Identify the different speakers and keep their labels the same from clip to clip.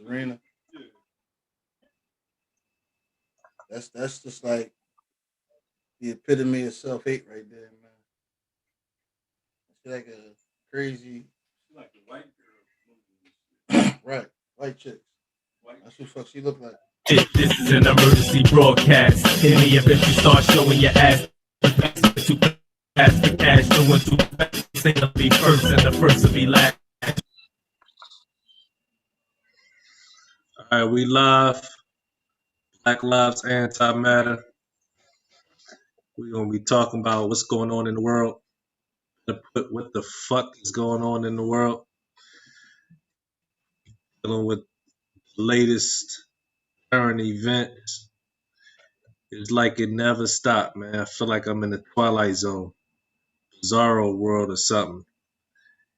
Speaker 1: Serena. That's just like the epitome of self hate right there, man. She's like a crazy, right? White chicks. That's what the fuck she look like.
Speaker 2: This is an emergency broadcast. In the event you start showing your ass, too fast for cash, doing too fast. Say to be first and the first to be last.
Speaker 3: All right, we live. Black Lives Antimatter. We're gonna be talking about what's going on in the world. What the fuck is going on in the world? Dealing with the latest current events. It's like it never stopped, man. I feel like I'm in the Twilight Zone, Bizarro world or something.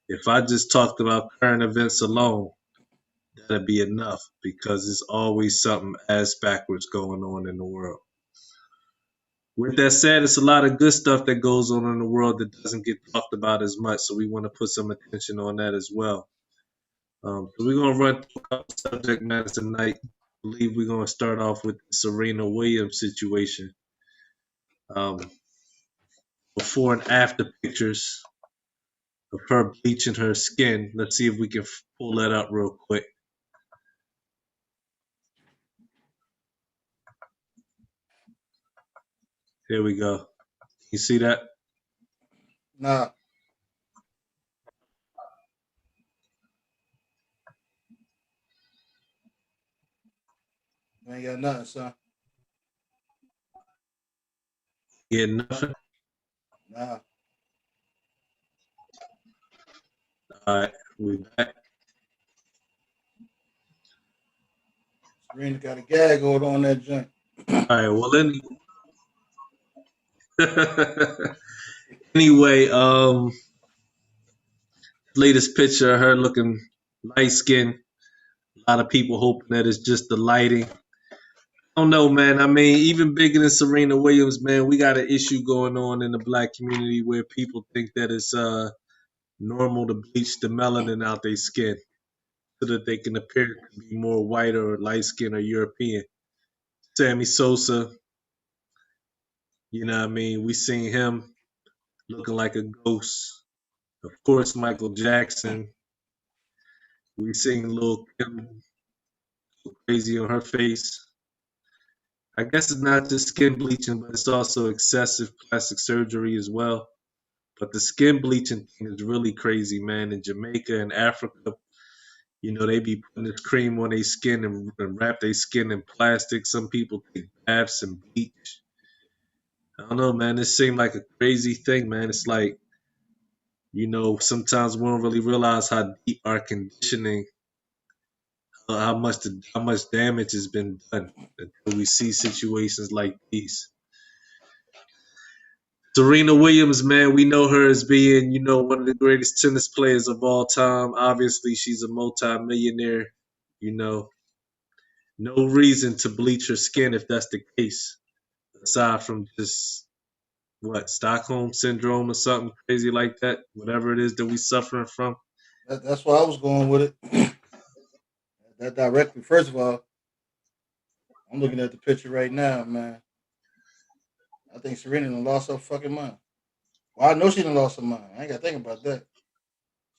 Speaker 3: If I just talked about current events alone, that'd be enough because there's always something ass backwards going on in the world. With that said, it's a lot of good stuff that goes on in the world that doesn't get talked about as much, so we want to put some attention on that as well. So we're going to run through a couple subject matters tonight. I believe we're going to start off with the Serena Williams situation. Before and after pictures of her bleaching her skin. Let's see if we can pull that up real quick. Here we go. You see that?
Speaker 1: Nah. You ain't got nothing, son.
Speaker 3: Yeah, nothing.
Speaker 1: Nah.
Speaker 3: All right, we back.
Speaker 1: Serena got a gag going on that joint.
Speaker 3: All right, well then. Anyway, latest picture of her looking light skinned. A lot of people hoping that it's just the lighting. I don't know, man. I mean, even bigger than Serena Williams, man, we got an issue going on in the black community where people think that it's normal to bleach the melanin out their skin so that they can appear to be more white or light skinned or European. Sammy Sosa, you know what I mean? We seen him looking like a ghost. Of course, Michael Jackson. We seen Lil Kim go crazy on her face. I guess it's not just skin bleaching, but it's also excessive plastic surgery as well. But the skin bleaching thing is really crazy, man. In Jamaica and Africa, you know, they be putting this cream on their skin and wrap their skin in plastic. Some people take baths and bleach. I don't know, man. It seemed like a crazy thing, man. It's like, you know, sometimes we don't really realize how deep our conditioning, how much damage has been done until we see situations like these. Serena Williams, man, we know her as being, you know, one of the greatest tennis players of all time. Obviously, she's a multi-millionaire. You know, no reason to bleach her skin if that's the case, aside from just Stockholm syndrome or something crazy like that, whatever it is that we suffering from.
Speaker 1: That's why I was going with it. That directly. First of all, I'm looking at the picture right now, man. I think Serena done lost her fucking mind. Well, I know she done lost her mind. I ain't got to think about that.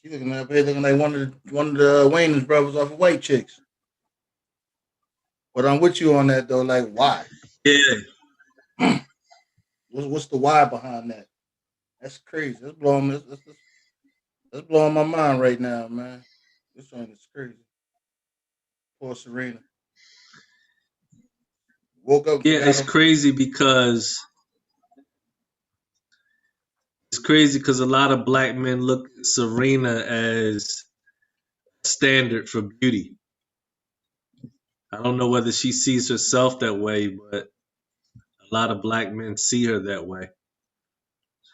Speaker 1: She looking up here looking like one of the Wayne's brothers off of White Chicks. But I'm with you on that though. Like, why?
Speaker 3: Yeah.
Speaker 1: What's the why behind that? That's crazy. That's blowing my mind right now, man. This joint is crazy. Poor Serena. Woke up,
Speaker 3: Yeah,
Speaker 1: forgot
Speaker 3: it's
Speaker 1: her.
Speaker 3: crazy because a lot of black men look at Serena as standard for beauty. I don't know whether she sees herself that way, but a lot of black men see her that way.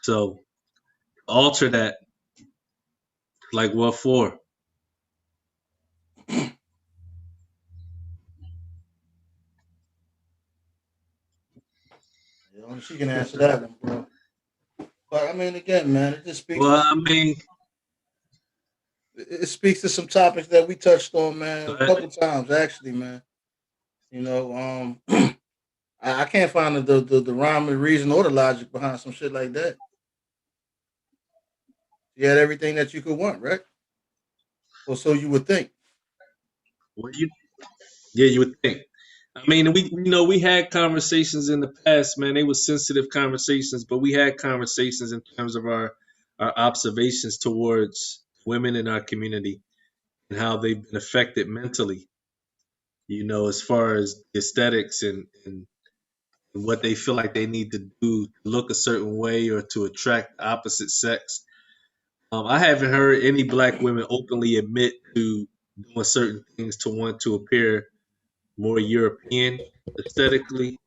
Speaker 3: So alter that, like what for?
Speaker 1: Only she can answer that one, bro. But I mean, again, man, it just speaks
Speaker 3: Well,
Speaker 1: to
Speaker 3: I mean,
Speaker 1: it speaks to some topics that we touched on, man, a
Speaker 3: But
Speaker 1: couple times actually, man. You know, I can't find the rhyme, the reason, or the logic behind some shit like that. You had everything that you could want, right? Or so you would think.
Speaker 3: what you yeah, you would think. I mean, we had conversations in the past, man. They were sensitive conversations, but we had conversations in terms of our observations towards women in our community and how they've been affected mentally. As far as aesthetics and what they feel like they need to do to look a certain way or to attract the opposite sex. I haven't heard any black women openly admit to doing certain things to want to appear more European aesthetically,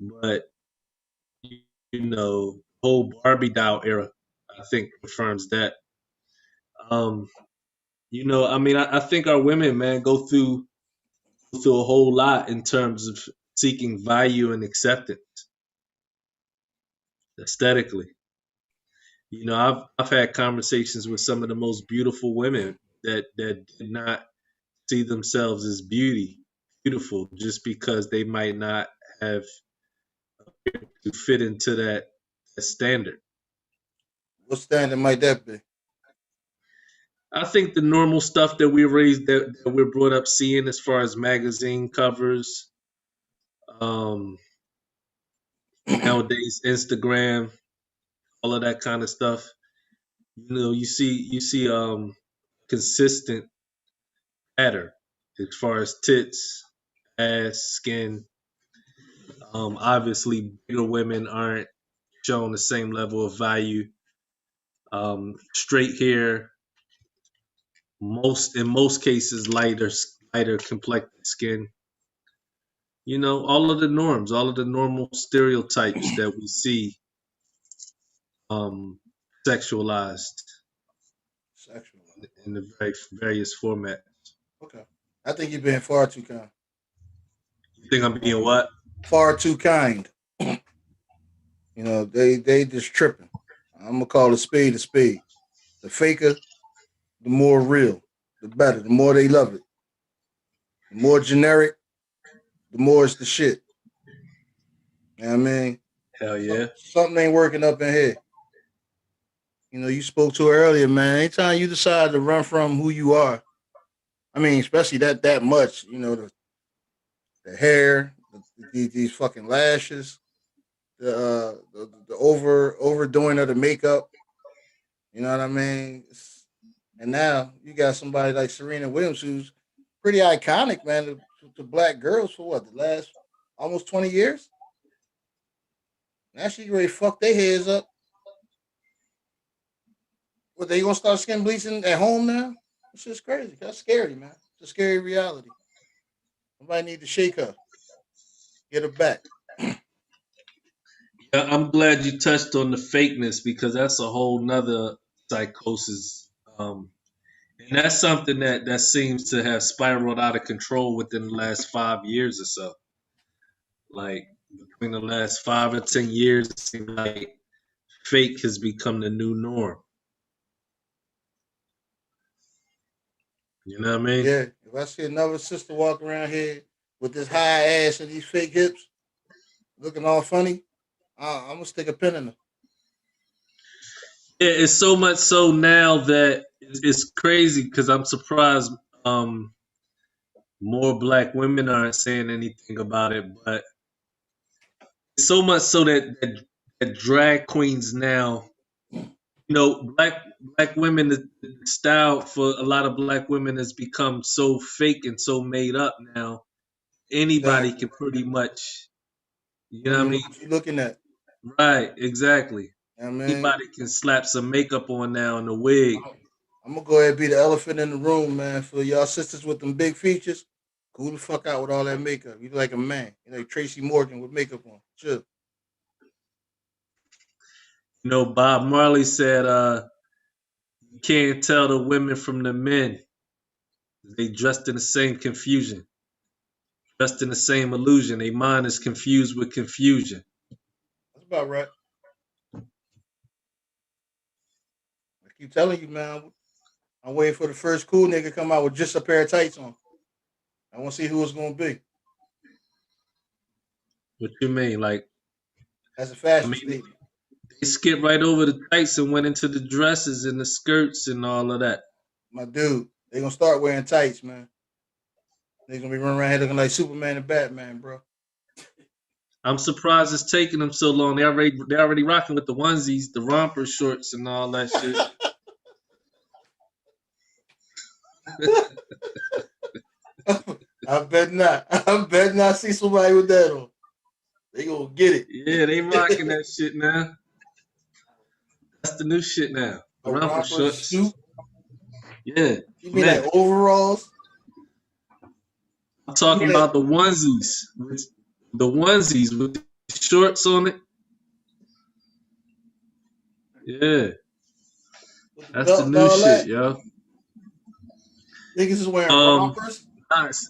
Speaker 3: but whole Barbie doll era, I think confirms that. Um, I mean, I think our women, man, go through a whole lot in terms of seeking value and acceptance aesthetically. I've had conversations with some of the most beautiful women that did not see themselves as beautiful, just because they might not have to fit into that standard.
Speaker 1: What standard might that be?
Speaker 3: I think the normal stuff that we're raised that we're brought up seeing as far as magazine covers, um, nowadays Instagram, all of that kind of stuff. You see consistent pattern as far as tits, ass, skin. Obviously, bigger women aren't shown the same level of value. Straight hair, in most cases, lighter complected skin. All of the norms, all of the normal stereotypes that we see um, sexualized
Speaker 1: Sexualized.
Speaker 3: in the various formats.
Speaker 1: Okay. I think you're being far too kind.
Speaker 3: You think I'm being what?
Speaker 1: Far too kind. They just tripping. I'm gonna call a spade a spade. The faker, the more real, the better. The more they love it. The more generic, the more it's the shit. You know what I mean?
Speaker 3: Hell yeah.
Speaker 1: Something ain't working up in here. You spoke to her earlier, man. Anytime you decide to run from who you are, I mean, especially that much, the hair, these fucking lashes, the overdoing of the makeup. You know what I mean? And now you got somebody like Serena Williams, who's pretty iconic, man, to black girls for what, the last almost 20 years. Now she ready to fuck their heads up. What, they gonna start skin bleaching at home now? That's just crazy. That's scary, man. It's a scary reality. Somebody need to shake her, get her back.
Speaker 3: Yeah, I'm glad you touched on the fakeness because that's a whole nother psychosis. And that's something that seems to have spiraled out of control within the last 5 years or so. Like between the last 5 or 10 years, it seems like fake has become the new norm. You know what I mean?
Speaker 1: Yeah, if I see another sister walk around here with this high ass and these fake hips, looking all funny, I'm gonna stick a pin in her.
Speaker 3: Yeah, it's so much so now that it's crazy because I'm surprised more black women aren't saying anything about it, but it's so much so that drag queens now, black women, the style for a lot of black women has become so fake and so made up now. Anybody
Speaker 1: Exactly.
Speaker 3: can pretty much, you know
Speaker 1: Don't
Speaker 3: what I
Speaker 1: even know
Speaker 3: mean?
Speaker 1: what you're looking at.
Speaker 3: Right, exactly.
Speaker 1: You know what I mean?
Speaker 3: Anybody can slap some makeup on now and a wig.
Speaker 1: I'm gonna go ahead and be the elephant in the room, man. For y'all sisters with them big features, cool the fuck out with all that makeup. You like a man. You like Tracy Morgan with makeup on. Chill.
Speaker 3: Bob Marley said, you can't tell the women from the men. They dressed in the same confusion, dressed in the same illusion. Their mind is confused with confusion.
Speaker 1: That's about right. I keep telling you, man. I'm waiting for the first cool nigga to come out with just a pair of tights on. I want to see who it's gonna be.
Speaker 3: What you mean? Like,
Speaker 1: That's a
Speaker 3: I
Speaker 1: fashion
Speaker 3: mean,
Speaker 1: statement.
Speaker 3: they skipped right over the tights and went into the dresses and the skirts and all of that.
Speaker 1: My dude, they gonna start wearing tights, man. They gonna be running around here looking like Superman and Batman, bro.
Speaker 3: I'm surprised it's taking them so long. They already rocking with the onesies, the romper shorts, and all that shit.
Speaker 1: I bet not. I bet not see somebody with that on. They gonna get
Speaker 3: Yeah, they rocking
Speaker 1: it.
Speaker 3: that shit now. That's the new shit now. The
Speaker 1: A
Speaker 3: romper
Speaker 1: romper
Speaker 3: shorts.
Speaker 1: suit.
Speaker 3: Yeah,
Speaker 1: You mean like
Speaker 3: man.
Speaker 1: overalls?
Speaker 3: I'm
Speaker 1: You mean
Speaker 3: talking
Speaker 1: like
Speaker 3: about the onesies. The onesies with the shorts on it. Yeah,
Speaker 1: with the
Speaker 3: that's the
Speaker 1: belt and
Speaker 3: new
Speaker 1: all
Speaker 3: shit,
Speaker 1: that?
Speaker 3: yo.
Speaker 1: Niggas is wearing
Speaker 3: Um,
Speaker 1: rompers.
Speaker 3: nice.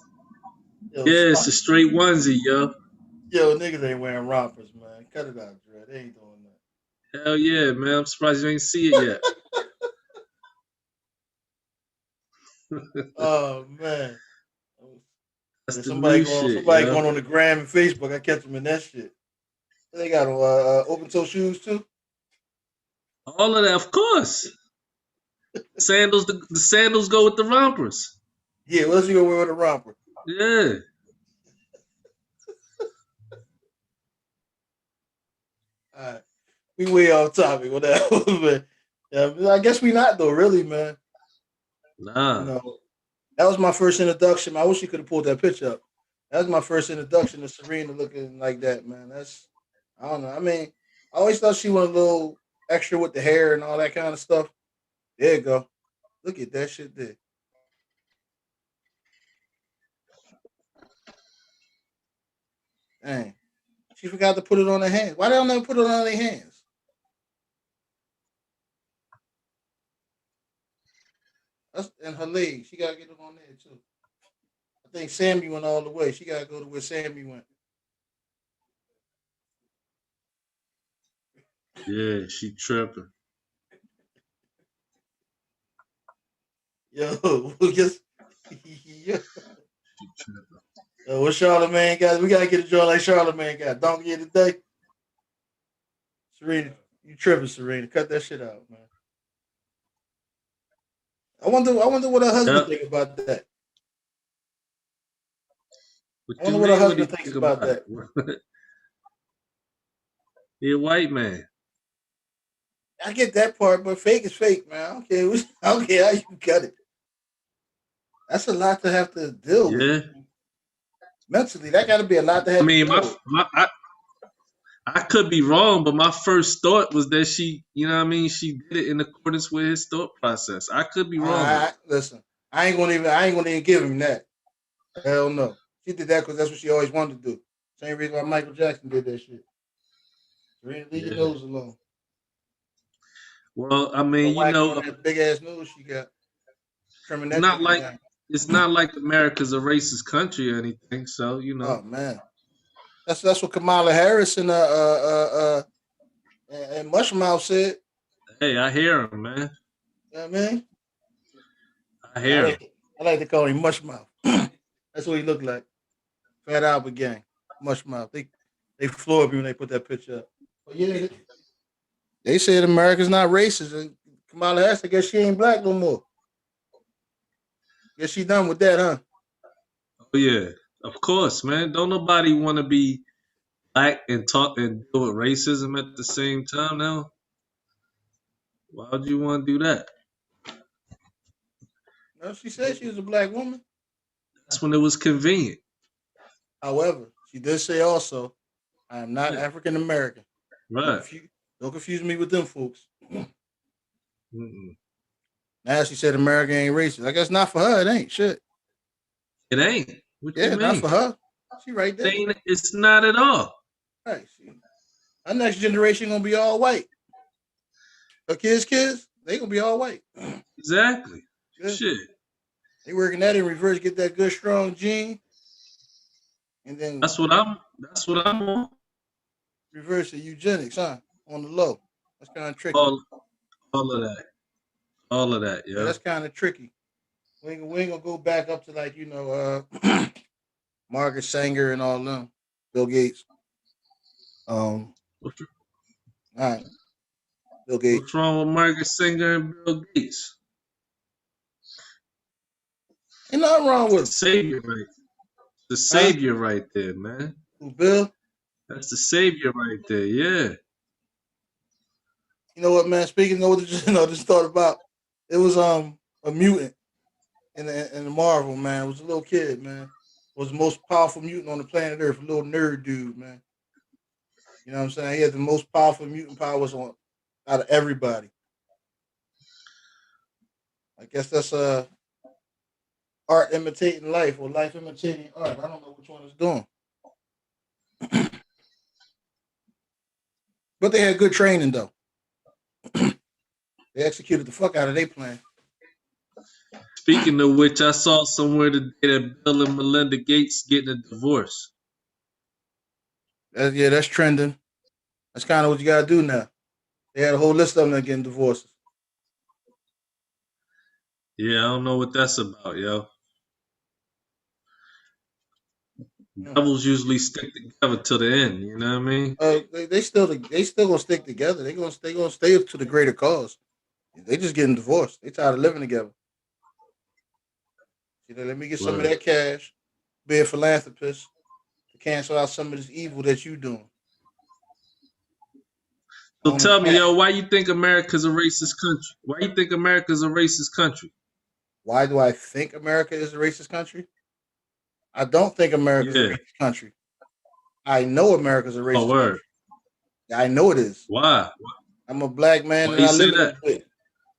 Speaker 1: Yo,
Speaker 3: Yeah, it's
Speaker 1: stop.
Speaker 3: a straight onesie, yo.
Speaker 1: Yo, niggas ain't wearing rompers, man. Cut it out, Dre. They ain't doing
Speaker 3: Hell yeah, man. I'm surprised you ain't see it yet.
Speaker 1: that. Oh man.
Speaker 3: That's
Speaker 1: Yeah,
Speaker 3: the new shit,
Speaker 1: somebody
Speaker 3: yo.
Speaker 1: going on the gram and Facebook. I catch them in that shit. They got open toe shoes too.
Speaker 3: All of that, of course. Sandals, the sandals go with the rompers.
Speaker 1: Yeah, what else you gonna wear with a romper?
Speaker 3: Yeah,
Speaker 1: All right. We way off topic with that. But yeah, I guess we not though, really, man. You
Speaker 3: nah.
Speaker 1: know, that was my first introduction. I wish you could have pulled that picture up. That was my first introduction to Serena looking like that, man. That's I don't know. I mean, I always thought she went a little extra with the hair and all that kind of stuff. There you go. Look at that shit there. Dang. She forgot to put it on her hands. Why they don't never put it on their hands? That's and her legs. She gotta get it on there too. I think Sammy went all the way. She gotta go to where Sammy went.
Speaker 3: Yeah, she tripping.
Speaker 1: Yo, guess yeah.
Speaker 3: She tripping.
Speaker 1: What Charlemagne got? We gotta get a joint like Charlemagne got. Donkey of the day. Serena, you tripping, Serena. Cut that shit out, man. I wonder what her husband
Speaker 3: Yep.
Speaker 1: think about that.
Speaker 3: What
Speaker 1: I
Speaker 3: you
Speaker 1: wonder what her
Speaker 3: mean? What do
Speaker 1: husband
Speaker 3: you
Speaker 1: thinks
Speaker 3: think
Speaker 1: about
Speaker 3: about
Speaker 1: that.
Speaker 3: it? He a white man.
Speaker 1: I get that part, but fake is fake, man. I don't care. I don't care how you cut it. That's a lot to have to deal with.
Speaker 3: Yeah.
Speaker 1: Mentally, that got to be a lot to
Speaker 3: I
Speaker 1: have to
Speaker 3: mean,
Speaker 1: deal with.
Speaker 3: I could be wrong, but my first thought was that she, you know what I mean, she did it in accordance with his thought process. I could be wrong though.
Speaker 1: Listen. I ain't gonna even give him that. Hell no. She did that because that's what she always wanted to do. Same reason why Michael Jackson did that shit. Serena, leave your
Speaker 3: Yeah.
Speaker 1: nose alone.
Speaker 3: Well, I
Speaker 1: Or
Speaker 3: mean,
Speaker 1: whacking on that big ass nose she got, trimming
Speaker 3: it's
Speaker 1: that
Speaker 3: not
Speaker 1: joint
Speaker 3: like
Speaker 1: down.
Speaker 3: it's not like America's a racist country or anything. So, you know.
Speaker 1: Oh man, that's what Kamala Harris and Mushmouth said.
Speaker 3: Hey, I hear him, man.
Speaker 1: You know what I mean?
Speaker 3: I
Speaker 1: Yeah,
Speaker 3: hear him.
Speaker 1: I like to call him Mushmouth. That's what he looked like. Fat Albert Gang, Mushmouth. They floored me when they put that picture up. But yeah, they said America's not racist. And Kamala Harris, I guess she ain't black no more. Guess she done with that, huh?
Speaker 3: Oh yeah, of course, man. Don't nobody want to be black and talk and deal with racism at the same time now. Why would you want to do that?
Speaker 1: No, she said she was a black woman.
Speaker 3: That's when it was convenient.
Speaker 1: However, she did say also, I am not
Speaker 3: Yeah,
Speaker 1: African American. Don't
Speaker 3: right.
Speaker 1: confuse, don't confuse me with them folks.
Speaker 3: Mm-mm.
Speaker 1: Now she said America ain't racist. I guess not for her. It ain't shit.
Speaker 3: It ain't. What you
Speaker 1: Yeah, not
Speaker 3: mean?
Speaker 1: for her. She right
Speaker 3: It
Speaker 1: there.
Speaker 3: ain't. It's not at all.
Speaker 1: Right. Our next generation gonna be all white. Her kids, they gonna be all white.
Speaker 3: Exactly.
Speaker 1: Yeah.
Speaker 3: Shit.
Speaker 1: They working that in reverse, get that good strong gene, and then
Speaker 3: That's what I'm. That's what I'm on.
Speaker 1: reverse the eugenics, huh? On the low. That's kind of tricky.
Speaker 3: All, all of that. all of that,
Speaker 1: Yeah,
Speaker 3: yo.
Speaker 1: that's kind of tricky. We ain't gonna go back up to like Margaret Sanger and all them, Bill Gates.
Speaker 3: What's,
Speaker 1: All right, Bill
Speaker 3: what's
Speaker 1: Gates.
Speaker 3: wrong with Margaret Singer and Bill Gates?
Speaker 1: Ain't nothing wrong
Speaker 3: It's
Speaker 1: with
Speaker 3: the
Speaker 1: him,
Speaker 3: savior right, the
Speaker 1: huh?
Speaker 3: savior right there, man.
Speaker 1: Who Bill?
Speaker 3: That's the savior right there. Yeah.
Speaker 1: You know what, man? Speaking of what just thought about. It was a mutant in the Marvel, man. It was a little kid, man. Was the most powerful mutant on the planet Earth. A little nerd dude, man. You know what I'm saying? He had the most powerful mutant powers on out of everybody. I guess that's art imitating life or life imitating art. I don't know which one is doing. But they had good training though. They executed the fuck out of their plan.
Speaker 3: Speaking of which, I saw somewhere today that Bill and Melinda Gates getting a divorce.
Speaker 1: Yeah, that's trending. That's kind of what you gotta do now. They had a whole list of them that getting divorces.
Speaker 3: Yeah, I don't know what that's about, yo.
Speaker 1: Mm.
Speaker 3: Devils usually stick together to the end. You know what I mean?
Speaker 1: They still gonna stick together. They gonna stay to the greater cause. They just getting divorced. They tired of living together. See, let me get some of
Speaker 3: Word.
Speaker 1: that cash. Be a philanthropist to cancel out some of this evil that you doing. I
Speaker 3: So
Speaker 1: own a
Speaker 3: tell me,
Speaker 1: cat.
Speaker 3: yo, why you think America's a racist country? Why you think America's a racist country?
Speaker 1: Why do I think America is a racist country? I don't think America's a
Speaker 3: Yeah.
Speaker 1: racist country. I know America's a
Speaker 3: Oh,
Speaker 1: racist
Speaker 3: word.
Speaker 1: country. I know it is.
Speaker 3: Why?
Speaker 1: I'm a black man
Speaker 3: Why
Speaker 1: and
Speaker 3: you
Speaker 1: I
Speaker 3: say
Speaker 1: live in this
Speaker 3: that?
Speaker 1: bitch.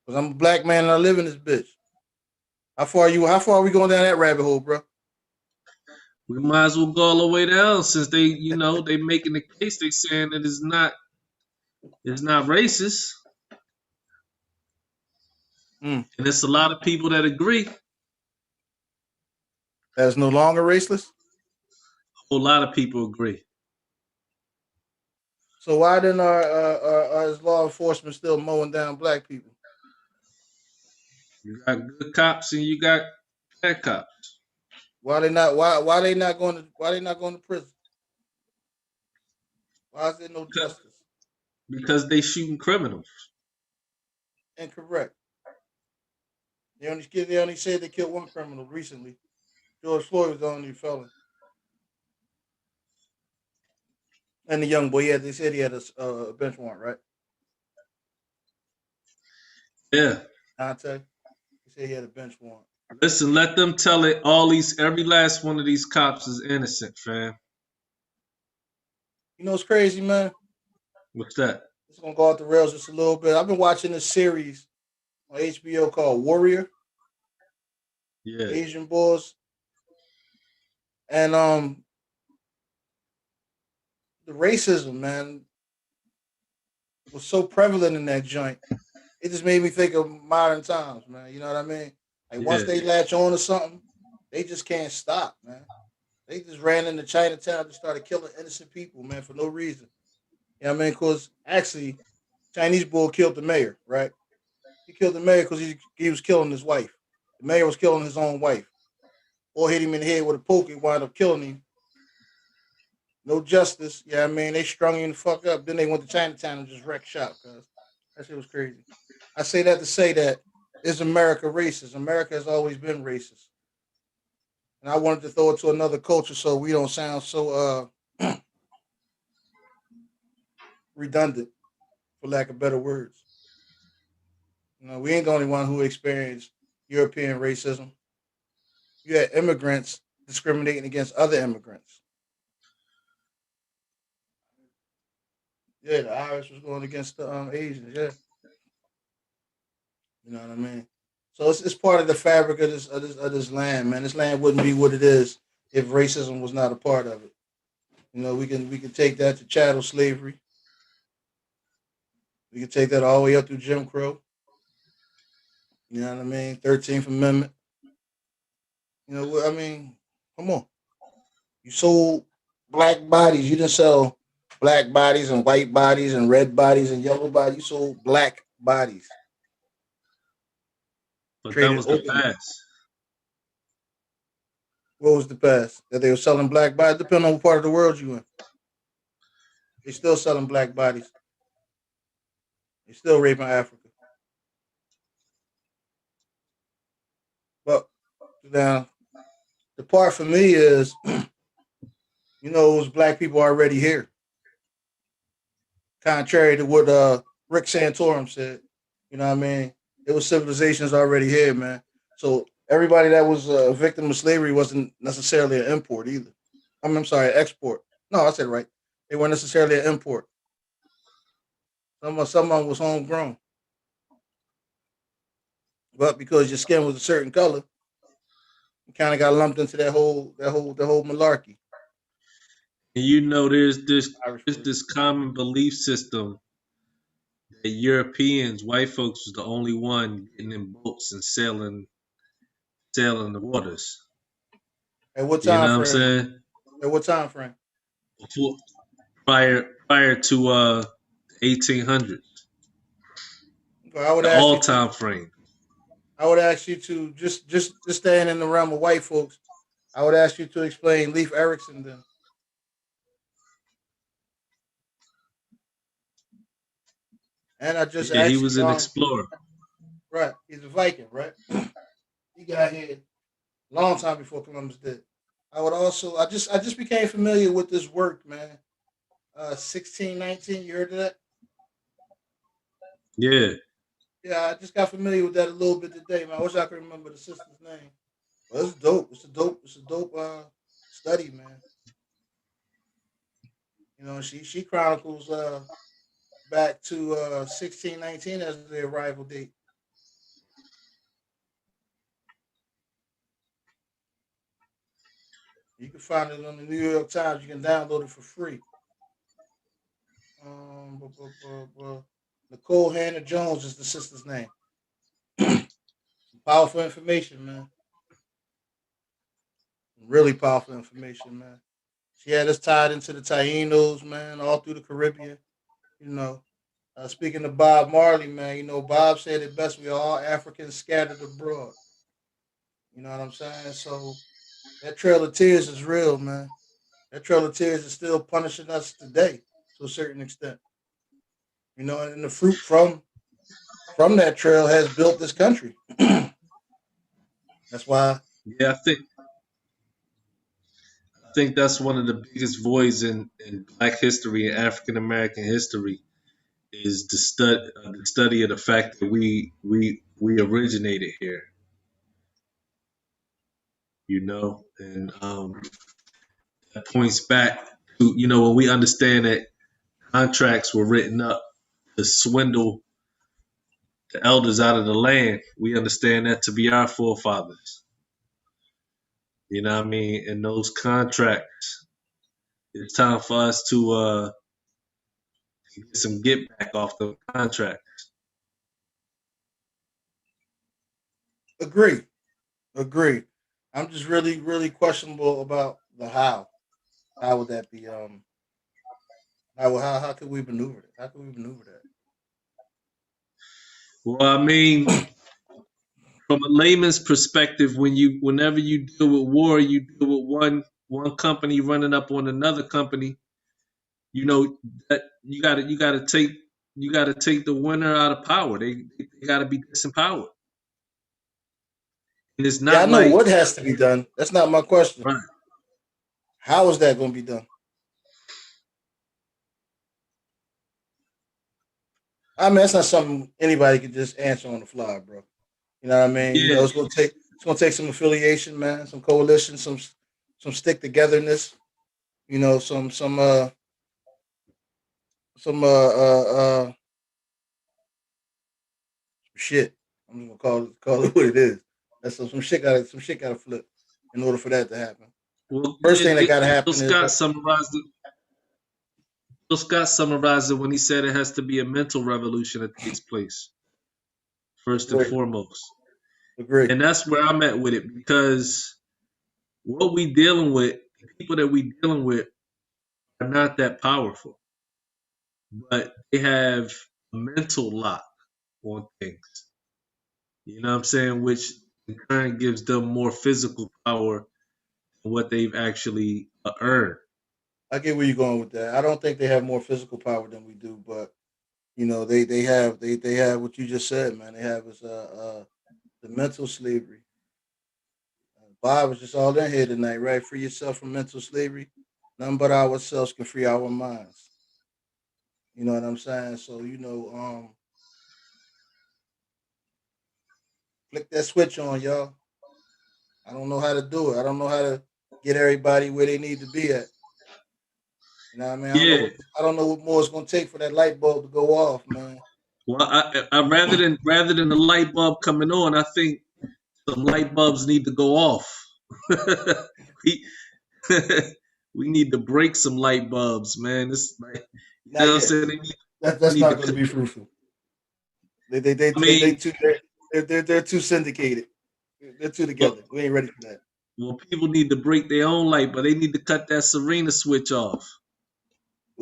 Speaker 1: Because I'm a black man and I live in this bitch. How far are we going down that rabbit hole, bro?
Speaker 3: We might as well go all the way down since they making the case. They saying that it's not racist,
Speaker 1: Mm.
Speaker 3: and it's a lot of people that agree. A
Speaker 1: That's no longer racist.
Speaker 3: whole lot of people agree.
Speaker 1: So why then are is law enforcement still mowing down black people?
Speaker 3: You got good cops and you got bad cops
Speaker 1: Why they not going to prison? Why is there no justice?
Speaker 3: because they shooting criminals.
Speaker 1: Incorrect. They only said they killed one criminal recently. George Floyd was the only felon, and the young boy. Yeah, they said he had a bench warrant, right?
Speaker 3: Yeah.
Speaker 1: Dante. They said he had a bench warrant.
Speaker 3: Listen, let them tell it. Every last one of these cops is innocent, fam.
Speaker 1: You know what's crazy, man?
Speaker 3: What's that?
Speaker 1: It's gonna go off the rails just a little bit. I've been watching this series on HBO called Warrior,
Speaker 3: Yeah.
Speaker 1: Asian Boys, and the racism, man, was so prevalent in that joint. It just made me think of modern times, man. You know what I mean? Like once
Speaker 3: Yeah.
Speaker 1: they latch on to something, they just can't stop, man. They just ran into Chinatown and started killing innocent people, man, for no reason. You know what I mean? Because actually, Chinese bull killed the mayor, right? He killed the mayor because he was killing his wife. The mayor was killing his own wife, or hit him in the head with a poke and wound up killing him. No justice. Yeah, I mean, they strung him the fuck up. Then they went to Chinatown and just wrecked shop, cuz that shit was crazy. I say that to say that is America racist? America has always been racist. And I wanted to throw it to another culture so we don't sound so redundant, for lack of better words. We ain't the only one who experienced European racism. You had immigrants discriminating against other immigrants. Yeah, the Irish was going against the Asians. Yeah, you know what I mean. So it's part of the fabric of this land, man. This land wouldn't be what it is if racism was not a part of it. We can take that to chattel slavery. We can take that all the way up through Jim Crow. You know what I mean? 13th Amendment. I mean, come on. You sold black bodies. You didn't sell black bodies and white bodies and red bodies and yellow bodies. You sold black bodies.
Speaker 3: But that
Speaker 1: traded
Speaker 3: was the
Speaker 1: openly.
Speaker 3: past.
Speaker 1: What was the past? That they were selling black bodies? Depending on what part of the world you in. They still selling black bodies. They still raping Africa. But now the part for me is, it was black people already here. Contrary to what Rick Santorum said. You know what I mean? It was civilizations already here, man. So everybody that was a victim of slavery wasn't necessarily an import either. I'm sorry, export. No, I said it right. They weren't necessarily an import. Someone was homegrown. But because your skin was a certain color, you kind of got lumped into that whole malarkey.
Speaker 3: And there's
Speaker 1: Irish person.
Speaker 3: this common belief system that Europeans, white folks, was the only one getting in boats and sailing the waters.
Speaker 1: At what
Speaker 3: You
Speaker 1: time
Speaker 3: know what I'm
Speaker 1: frame?
Speaker 3: saying?
Speaker 1: At what time frame?
Speaker 3: Before, prior to 1800s,
Speaker 1: I would
Speaker 3: the
Speaker 1: ask
Speaker 3: all
Speaker 1: you to.
Speaker 3: time frame.
Speaker 1: I would ask you to just staying in the realm of white folks. I would ask you to explain Leif Erikson then. And I just
Speaker 3: Yeah, he
Speaker 1: asked
Speaker 3: was
Speaker 1: you,
Speaker 3: an explorer.
Speaker 1: right? He's a Viking, right? He got here a long time before Columbus did. I just became familiar with this work, man. 1619. You heard of that?
Speaker 3: Yeah,
Speaker 1: Yeah, I just got familiar with that a little bit today, man. I wish I could remember the sister's name. But it's dope. It's a dope study, man. She chronicles back to 1619 as the arrival date. You can find it on the New York Times. You can download it for free. Nicole Hannah Jones is the sister's name. Some powerful information, man. Really powerful information, man. She had us tied into the Tainos, man, all through the Caribbean. You know, speaking of Bob Marley, man, Bob said it best. We are all Africans scattered abroad. You know what I'm saying? So that Trail of Tears is real, man. That Trail of Tears is still punishing us today to a certain extent. And the fruit from that trail has built this country. That's why.
Speaker 3: yeah. I think that's one of the biggest voids in Black history and African American history is the study of the fact that we originated here. And that points back to when we understand that contracts were written up to swindle the elders out of the land. We understand that to be our forefathers. You know what I mean? And those contracts, it's time for us to get some get back off the contract.
Speaker 1: Agree. Agree. I'm just really, really questionable about the how. How would that be? How could we maneuver that? How could we maneuver that?
Speaker 3: Well, I mean, from a layman's perspective, whenever you deal with war, you deal with one company running up on another company. You know that you gotta take the winner out of power. They gotta be disempowered. And it's
Speaker 1: Yeah, I
Speaker 3: not
Speaker 1: know
Speaker 3: like
Speaker 1: what has to be done. That's not my question.
Speaker 3: right.
Speaker 1: How is that going to be done? I mean, that's not something anybody can just answer on the fly, bro. You know what I mean?
Speaker 3: Yeah,
Speaker 1: It's gonna take some affiliation, man, some coalition, some stick togetherness. Some shit. I'm just gonna call it what it is. That's some shit gotta flip in order for that to happen.
Speaker 3: well,
Speaker 1: First
Speaker 3: yeah,
Speaker 1: thing that gotta
Speaker 3: Bill
Speaker 1: happen is
Speaker 3: Scott summarized it. Bill Scott summarized it when he said it has to be a mental revolution that takes place first and
Speaker 1: agree,
Speaker 3: foremost.
Speaker 1: agree.
Speaker 3: And that's where I'm at with it because what we dealing with, the people that we dealing with are not that powerful, but they have a mental lock on things. You know what I'm saying? Which in turn gives them more physical power than what they've actually earned.
Speaker 1: I get where you're going with that. I don't think they have more physical power than we do, but they have what you just said, man. They have is the mental slavery. Bob was just all in here tonight, right? Free yourself from mental slavery. None but ourselves can free our minds. You know what I'm saying? So flick that switch on, y'all. I don't know how to do it. I don't know how to get everybody where they need to be at. You know what I mean?
Speaker 3: Yeah.
Speaker 1: I don't know what more it's gonna take for that light bulb to go off, man.
Speaker 3: Well, I rather than the light bulb coming on, I think some light bulbs need to go off. we we need to break some light bulbs, man. It's like, you know
Speaker 1: Not
Speaker 3: what I'm
Speaker 1: yet.
Speaker 3: saying? They
Speaker 1: That's
Speaker 3: need
Speaker 1: not
Speaker 3: to.
Speaker 1: going to be fruitful.
Speaker 3: I mean,
Speaker 1: They're too syndicated. They're too
Speaker 3: well,
Speaker 1: together. We ain't ready for that.
Speaker 3: well, people need to break their own light, but they need to cut that Serena switch off.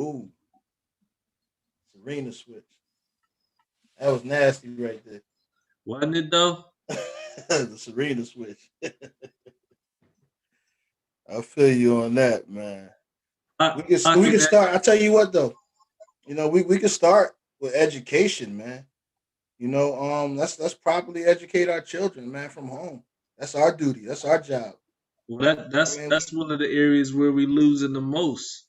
Speaker 1: Ooh, Serena switch. That was nasty right there.
Speaker 3: Wasn't it though?
Speaker 1: The Serena switch. I feel you on that, man. We can
Speaker 3: Pocket that.
Speaker 1: start. I tell you what though. We can start with education, man. Let's properly educate our children, man, from home. That's our duty. That's our job.
Speaker 3: Well,
Speaker 1: I mean,
Speaker 3: that's one of the areas where we losing the most.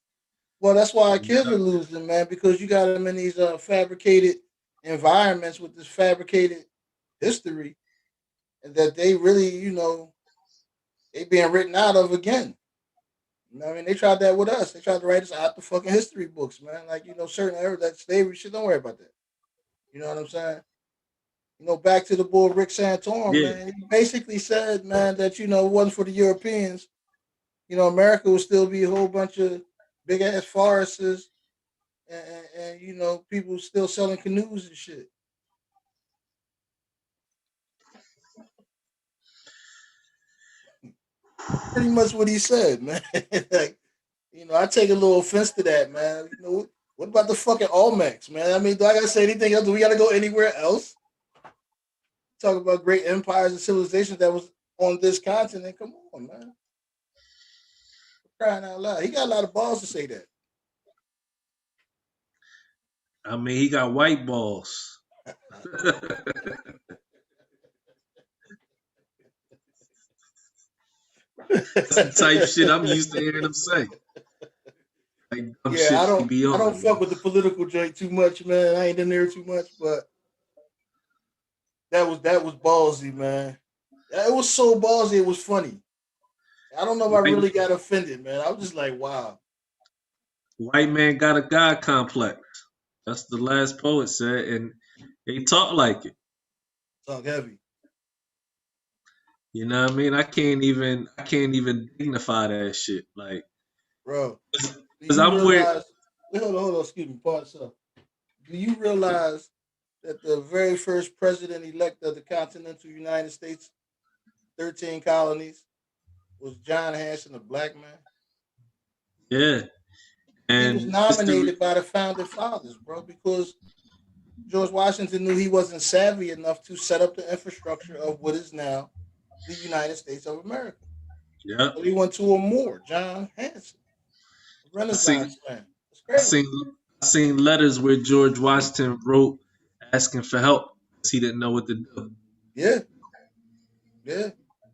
Speaker 1: that's why our
Speaker 3: You
Speaker 1: kids are
Speaker 3: know?
Speaker 1: losing, man, because you got them in these fabricated environments with this fabricated history, and that they really, they being written out of again. I mean, they tried that with us. They tried to write us out the fucking history books, man. Like, certain era that slavery shit. Don't worry about that. You know what I'm saying? Back to the bull Rick Santorum,
Speaker 3: Yeah.
Speaker 1: man. He basically said, man, that it wasn't for the Europeans, America would still be a whole bunch of big ass forests and people still selling canoes and shit. Pretty much what he said, man. Like, I take a little offense to that, man. What about the fucking Olmecs, man? I mean, do I gotta say anything else? Do we gotta go anywhere else? Talk about great empires and civilizations that was on this continent. Come on, man. Crying out loud. He got a lot of balls to say that.
Speaker 3: I mean, he got white balls. That's the type shit I'm used to hearing him say. Like dumb
Speaker 1: Yeah,
Speaker 3: shit he be
Speaker 1: I don't
Speaker 3: on,
Speaker 1: fuck
Speaker 3: man.
Speaker 1: with the political joint too much, man. I ain't in there too much, but that was ballsy, man. It was so ballsy, it was funny. I don't know if I
Speaker 3: White,
Speaker 1: really got offended, man. I was just like, wow,
Speaker 3: white man got a God complex. That's the last poet said, and they talk like it.
Speaker 1: talk heavy,
Speaker 3: You know what I mean? I can't even dignify that shit. Like,
Speaker 1: bro. Do
Speaker 3: cause
Speaker 1: you
Speaker 3: I'm weird.
Speaker 1: realize? Wait, hold on. Excuse me. Pause up. Do you realize that the very first president elect of the continental United States, 13 colonies, was John Hanson, a black man?
Speaker 3: Yeah,
Speaker 1: He was
Speaker 3: and history.
Speaker 1: nominated by the founding fathers, bro, because George Washington knew he wasn't savvy enough to set up the infrastructure of what is now the United States of America.
Speaker 3: Yeah,
Speaker 1: So he went to a Moor, John Hanson, a
Speaker 3: I seen,
Speaker 1: Renaissance man. It's
Speaker 3: I
Speaker 1: crazy.
Speaker 3: seen, I seen letters where George Washington wrote asking for help because he didn't know what to do.
Speaker 1: Yeah, yeah.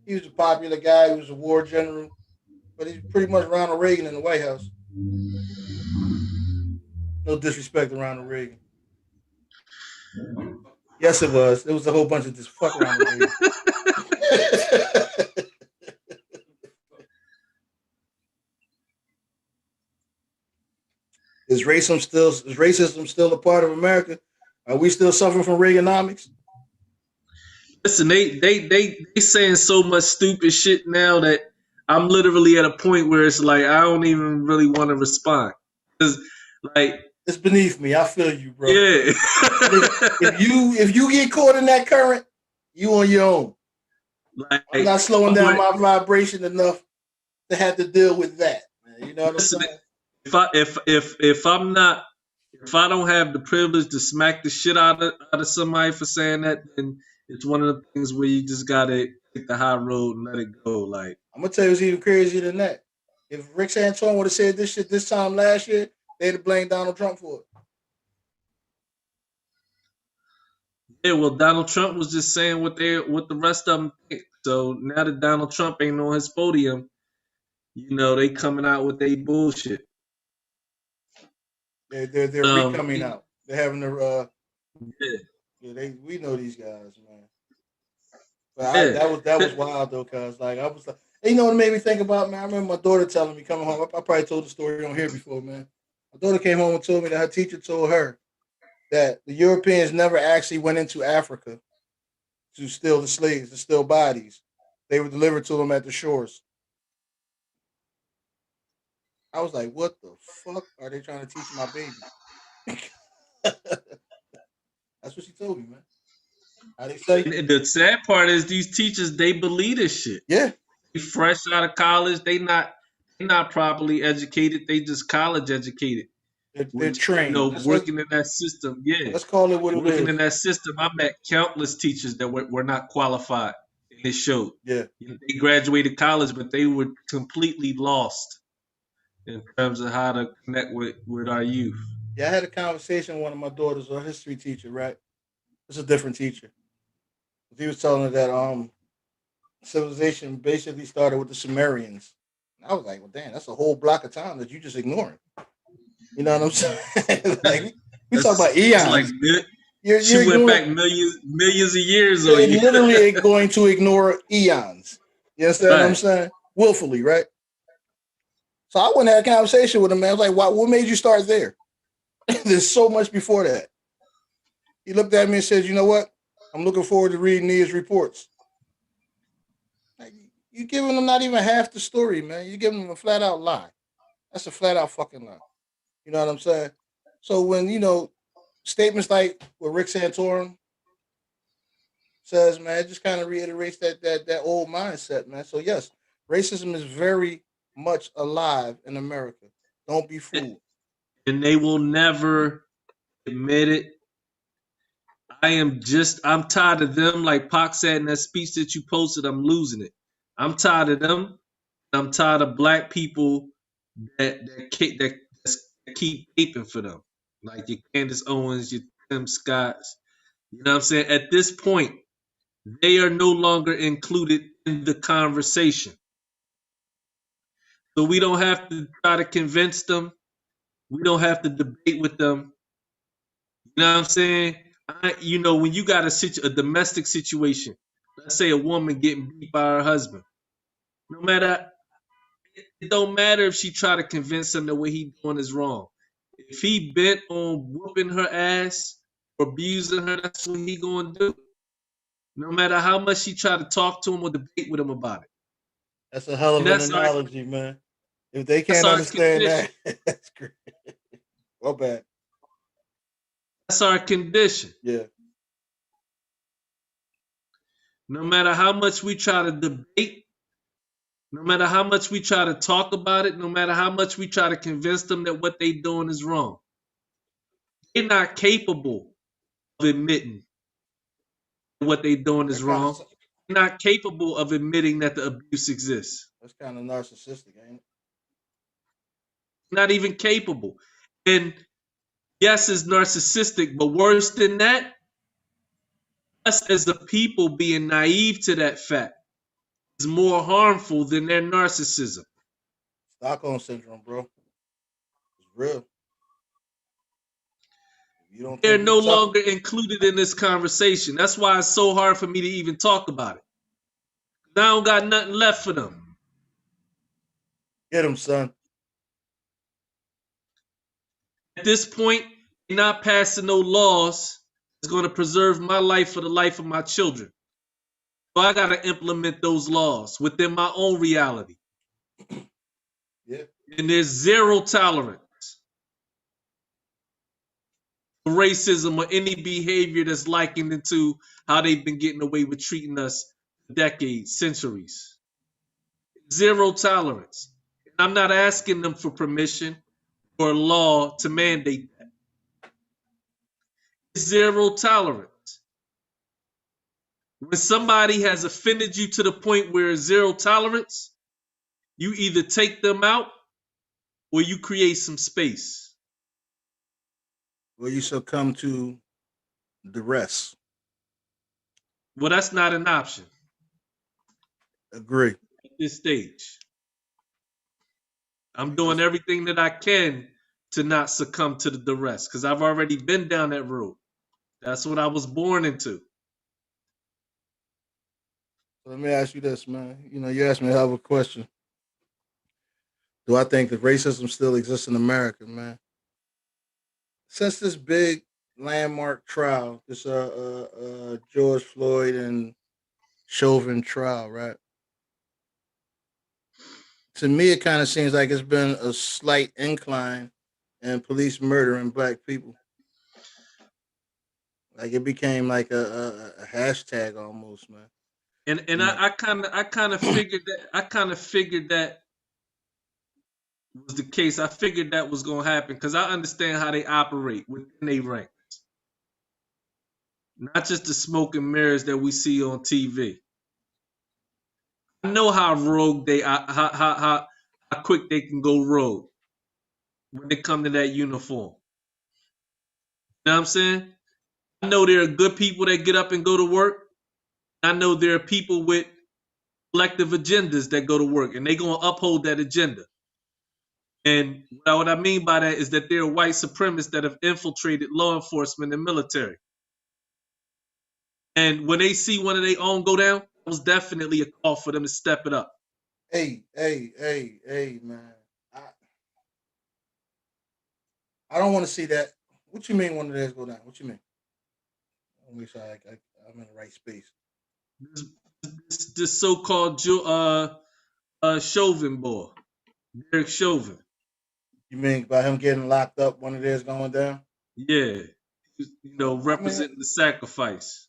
Speaker 1: He was a popular guy. He was a war general, but he's pretty much Ronald Reagan in the White House. No disrespect to Ronald Reagan. Yes, it was. It was a whole bunch of this fuck Ronald Reagan. Is racism still a part of America? Are we still suffering from Reaganomics?
Speaker 3: Listen, they saying so much stupid shit now that I'm literally at a point where it's like I don't even really want to respond. 'Cause, like,
Speaker 1: It's beneath me. I feel you, bro.
Speaker 3: yeah,
Speaker 1: If you get caught in that current, you on your own. I'm
Speaker 3: like,
Speaker 1: not slowing
Speaker 3: I'm
Speaker 1: down
Speaker 3: like,
Speaker 1: my vibration enough to have to deal with that. Man. You know what I'm
Speaker 3: listen,
Speaker 1: saying?
Speaker 3: if I don't have the privilege to smack the shit out of somebody for saying that, then it's one of the things where you just gotta take the high road and let it go. Like,
Speaker 1: I'm gonna tell you, it's even crazier than that. If Rick Santorum would have said this shit this time last year, they'd have blamed Donald Trump for it.
Speaker 3: yeah, well, Donald Trump was just saying what the rest of them think. So now that Donald Trump ain't on his podium, they coming out with their bullshit.
Speaker 1: They're recoming out. They're having their
Speaker 3: Yeah,
Speaker 1: we know these guys, man. But
Speaker 3: yeah.
Speaker 1: that was wild though, cause like I was like, you know what it made me think about, man. I remember my daughter telling me coming home. I probably told the story on here before, man. My daughter came home and told me that her teacher told her that the Europeans never actually went into Africa to steal the slaves, to steal bodies. They were delivered to them at the shores. I was like, what the fuck are they trying to teach my baby? That's what she told me, man. How they say?
Speaker 3: And the sad part is these teachers, they believe this shit.
Speaker 1: Yeah,
Speaker 3: They fresh out of college, they not properly educated. They just college educated.
Speaker 1: they're
Speaker 3: Which,
Speaker 1: trained.
Speaker 3: working in that system, yeah.
Speaker 1: Let's call it what it
Speaker 3: Working in
Speaker 1: is.
Speaker 3: that system, I met countless teachers that were not qualified, and it showed.
Speaker 1: Yeah.
Speaker 3: They graduated college, but they were completely lost in terms of how to connect with our youth.
Speaker 1: Yeah, I had a conversation with one of my daughters, a history teacher, right? It's a different teacher. He was telling her that civilization basically started with the Sumerians. And I was like, well, damn, that's a whole block of time that you just ignoring. You know what I'm saying? Like we talk about
Speaker 3: That's like
Speaker 1: eons.
Speaker 3: she
Speaker 1: You're
Speaker 3: went
Speaker 1: ignoring.
Speaker 3: back millions of years on
Speaker 1: You're
Speaker 3: you.
Speaker 1: literally going to ignore eons. You understand what I'm
Speaker 3: Right.
Speaker 1: saying? Willfully, right? So I went and had a conversation with him, man. I was like, what made you start there? There's so much before that. He looked at me and said, you know what? I'm looking forward to reading these reports. Like, you giving them not even half the story, man. You're giving them a flat out lie. That's a flat out fucking lie. You know what I'm saying? So when, statements like what Rick Santorum says, man, it just kind of reiterates that old mindset, man. So yes, racism is very much alive in America. Don't be fooled.
Speaker 3: And they will never admit it. I'm tired of them. Like Pac said in that speech that you posted, I'm losing it. I'm tired of them. I'm tired of black people that keep aping for them. Like your Candace Owens, your Tim Scotts. You know what I'm saying? At this point, they are no longer included in the conversation. So we don't have to try to convince them. We don't have to debate with them. You know what I'm saying? When you got a domestic situation, let's say a woman getting beat by her husband, no matter, it don't matter if she try to convince him that what he doing is wrong. If he bent on whooping her ass or abusing her, that's what he gonna do. No matter how much she try to talk to him or debate with him about it.
Speaker 1: That's a hell of
Speaker 3: And
Speaker 1: an analogy, man. If they
Speaker 3: that's
Speaker 1: can't
Speaker 3: our
Speaker 1: understand
Speaker 3: condition.
Speaker 1: that, that's great. Well bad.
Speaker 3: That's our condition.
Speaker 1: Yeah.
Speaker 3: No matter how much we try to debate, no matter how much we try to talk about it, no matter how much we try to convince them that what they doing is wrong, they're not capable of admitting what they doing is
Speaker 1: That kind
Speaker 3: wrong.
Speaker 1: of
Speaker 3: They're not capable of admitting that the abuse exists.
Speaker 1: that's kind of narcissistic, ain't it?
Speaker 3: Not even capable. And yes, it's narcissistic, but worse than that, us as a people being naive to that fact is more harmful than their narcissism.
Speaker 1: Stockholm syndrome, bro. It's real. If you don't
Speaker 3: They're
Speaker 1: think you
Speaker 3: no
Speaker 1: tough,
Speaker 3: longer included in this conversation. That's why it's so hard for me to even talk about it. I don't got nothing left for them.
Speaker 1: get them, son.
Speaker 3: At this point, they're not passing no laws that's going to preserve my life for the life of my children. So I got to implement those laws within my own reality.
Speaker 1: Yeah.
Speaker 3: And there's zero tolerance for racism or any behavior that's likened into how they've been getting away with treating us for decades, centuries. Zero tolerance. And I'm not asking them for permission or law to mandate that. Zero tolerance. When somebody has offended you to the point where it's zero tolerance, you either take them out or you create some space.
Speaker 1: Or you succumb to the rest.
Speaker 3: Well, that's not an option
Speaker 1: Agree.
Speaker 3: at this stage. I'm doing
Speaker 1: Because
Speaker 3: everything that I can to not succumb to the duress because I've already been down that road. That's what I was born into.
Speaker 1: let me ask you this, man. You asked me a hell of a question. Do I think that racism still exists in America, man? Since this big landmark trial, this George Floyd and Chauvin trial, right? To me, it kind of seems like it's been a slight incline in police murdering black people. Like it became like a hashtag almost, man.
Speaker 3: And
Speaker 1: You know,
Speaker 3: I kind of figured that was the case. I figured that was gonna happen because I understand how they operate within their rank. Not just the smoke and mirrors that we see on TV. I know how rogue they how quick they can go rogue when they come to that uniform. You know what I'm saying? I know there are good people that get up and go to work. I know there are people with collective agendas that go to work and they gonna uphold that agenda. And what I mean by that is that there are white supremacists that have infiltrated law enforcement and military. And when they see one of their own go down, it was definitely a call for them to step it up.
Speaker 1: hey, man. I I don't want to see that. What you mean one of theirs go down? What you mean? Let me make sure I'm in the right space.
Speaker 3: This so-called Chauvin boy, Derek Chauvin.
Speaker 1: You mean by him getting locked up, one of theirs going down?
Speaker 3: Yeah,
Speaker 1: I mean,
Speaker 3: representing the sacrifice.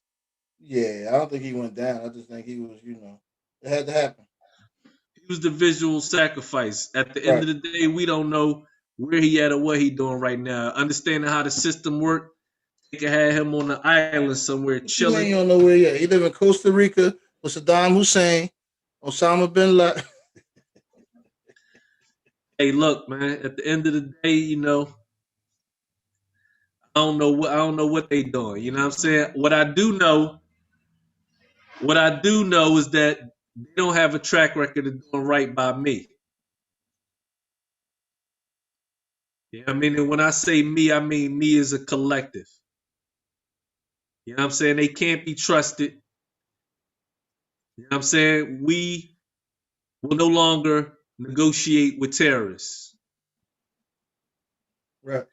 Speaker 1: yeah, I don't think he went down. I just think he was, it had to happen.
Speaker 3: He was the visual sacrifice. At the end
Speaker 1: Right.
Speaker 3: of the day, we don't know where he at or what he doing right now. Understanding how the system worked, they could have him on the island somewhere
Speaker 1: What you mean
Speaker 3: chilling.
Speaker 1: you don't know where he at? He live in Costa Rica with Saddam Hussein, Osama bin Laden.
Speaker 3: Hey, look, man. At the end of the day, I don't know what they doing. You know what I'm saying? What I do know is that they don't have a track record of doing right by me. You know what I mean? And when I say me, I mean me as a collective. You know what I'm saying? They can't be trusted. You know what I'm saying? We will no longer negotiate with terrorists.
Speaker 1: Right.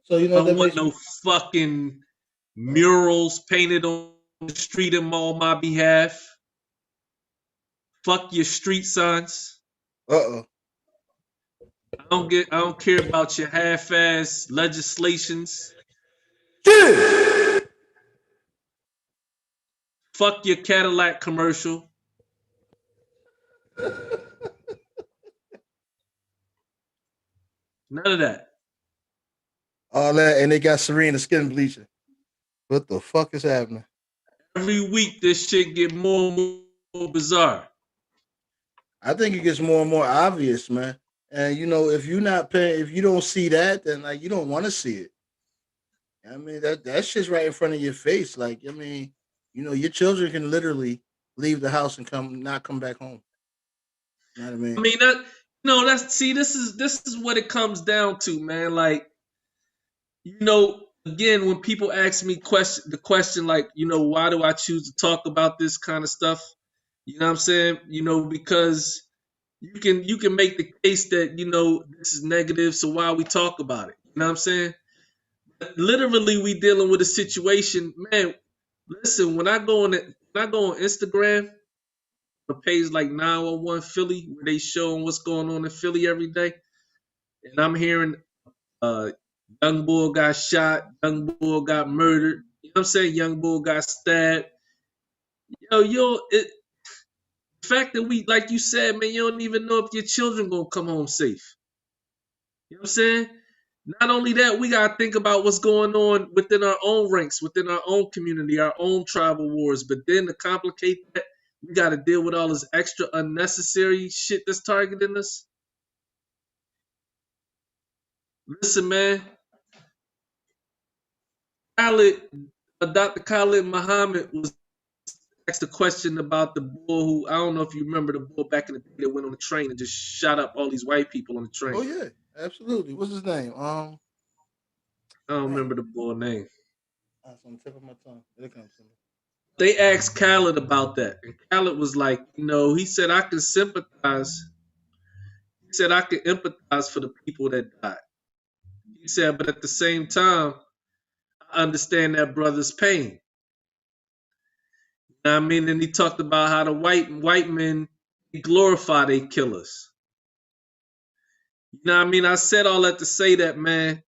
Speaker 1: So you know
Speaker 3: I
Speaker 1: what that
Speaker 3: don't want
Speaker 1: makes
Speaker 3: no
Speaker 1: me.
Speaker 3: fucking murals painted on the street on my behalf. Fuck your street signs.
Speaker 1: Uh
Speaker 3: I don't care about your half-ass legislations.
Speaker 1: oh.
Speaker 3: Fuck your Cadillac commercial. None of that.
Speaker 1: All that, and they got Serena skin bleaching. What the fuck is happening?
Speaker 3: Every week this shit get more and more bizarre.
Speaker 1: I think it gets more and more obvious, man. And if you're not paying, if you don't see that, then like you don't want to see it. I mean that shit's right in front of your face. Like I mean, your children can literally leave the house and not come back home. You know what I
Speaker 3: I
Speaker 1: mean?
Speaker 3: mean that that's see this is what it comes down to, man. Like, again, when people ask me the question like, why do I choose to talk about this kind of stuff? You know what I'm saying? Because you can make the case that, this is negative, so why we talk about it? You know what I'm saying? Literally we dealing with a situation, man. Listen, when I go on Instagram, a page like 911 Philly, where they showing what's going on in Philly every day, and I'm hearing uh young boy got shot, young boy got murdered. You know what I'm saying? Young boy got stabbed. The fact that we, like you said, man, you don't even know if your children gonna come home safe. You know what I'm saying? Not only that, we gotta think about what's going on within our own ranks, within our own community, our own tribal wars. But then to complicate that, we gotta deal with all this extra unnecessary shit that's targeting us. Listen, man, Dr. Khalid Muhammad was asked a question about the bull who, I don't know if you remember the bull back in the day that went on the train and just shot up all these white people on the
Speaker 1: Oh
Speaker 3: train.
Speaker 1: yeah, absolutely. What's his name?
Speaker 3: I don't
Speaker 1: Dang,
Speaker 3: remember the bull name.
Speaker 1: that's on the tip of my tongue. It comes to me.
Speaker 3: They asked Khaled about that, and Khaled was like, he said I can sympathize. He said I can empathize for the people that died. He said, but at the same time, I understand that brother's pain. You know what I mean? And he talked about how the white men glorify their killers. You know what I mean? I said all that to say that, man.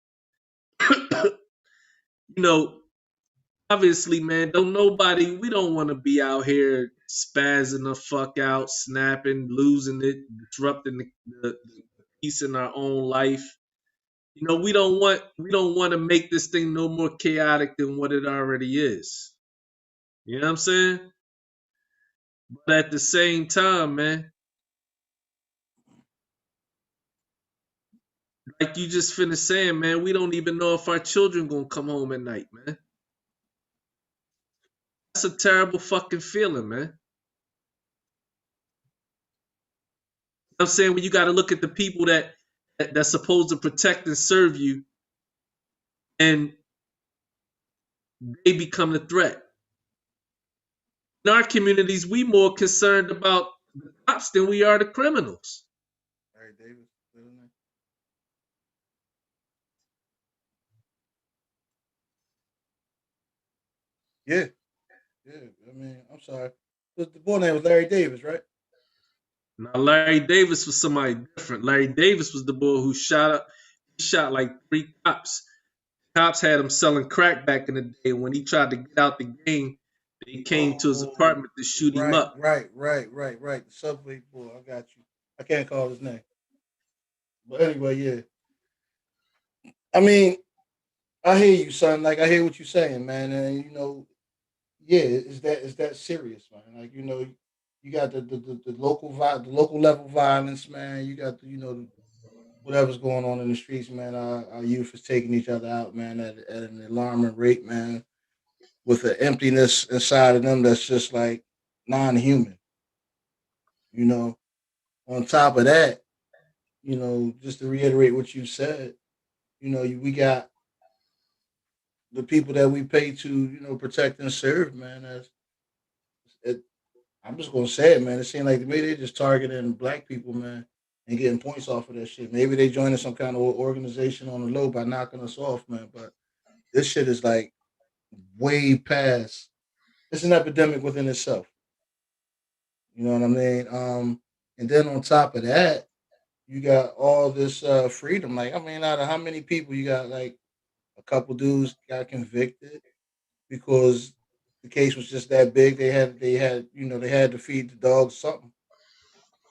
Speaker 3: you know, obviously, man, we don't want to be out here spazzing the fuck out, snapping, losing it, disrupting the peace in our own life. We don't want to make this thing no more chaotic than what it already is. You know what I'm saying? But at the same time, man, like you just finished saying, man, we don't even know if our children gonna come home at night, man. That's a terrible fucking feeling, man. You know what I'm saying? When you got to look at the people that's supposed to protect and serve you, and they become the threat. In our communities, we more concerned about the cops than we are the criminals.
Speaker 1: Larry Davis. Yeah, yeah. I mean, I'm sorry. The boy name was Larry Davis, right?
Speaker 3: Now, Larry Davis was somebody different. Larry Davis was the boy who shot like 3 cops. Cops had him selling crack back in the day. When he tried to get out the game, they came to his
Speaker 1: Oh,
Speaker 3: apartment to shoot him
Speaker 1: right,
Speaker 3: up.
Speaker 1: right, right, right, right. The subway boy. I got you. I can't call his name, but anyway, yeah. I mean, I hear you, son. Like I hear what you're saying, man. And yeah, is that serious, man? Like you got the local the local level violence, man. You got whatever's going on in the streets, man. Our youth is taking each other out, man, at an alarming rate, man. With an emptiness inside of them that's just like non-human. You know. On top of that, just to reiterate what you said, we got the people that we pay to, protect and serve, man. It, I'm just gonna say it, man. It seems like to me they're just targeting black people, man, and getting points off of that shit. Maybe they joining some kind of organization on the low by knocking us off, man. But this shit is like way past. It's an epidemic within itself. You know what I mean? And then on top of that, you got all this freedom. Like, I mean, out of how many people you got, like a couple dudes got convicted because the case was just that big. They had to feed the dogs something,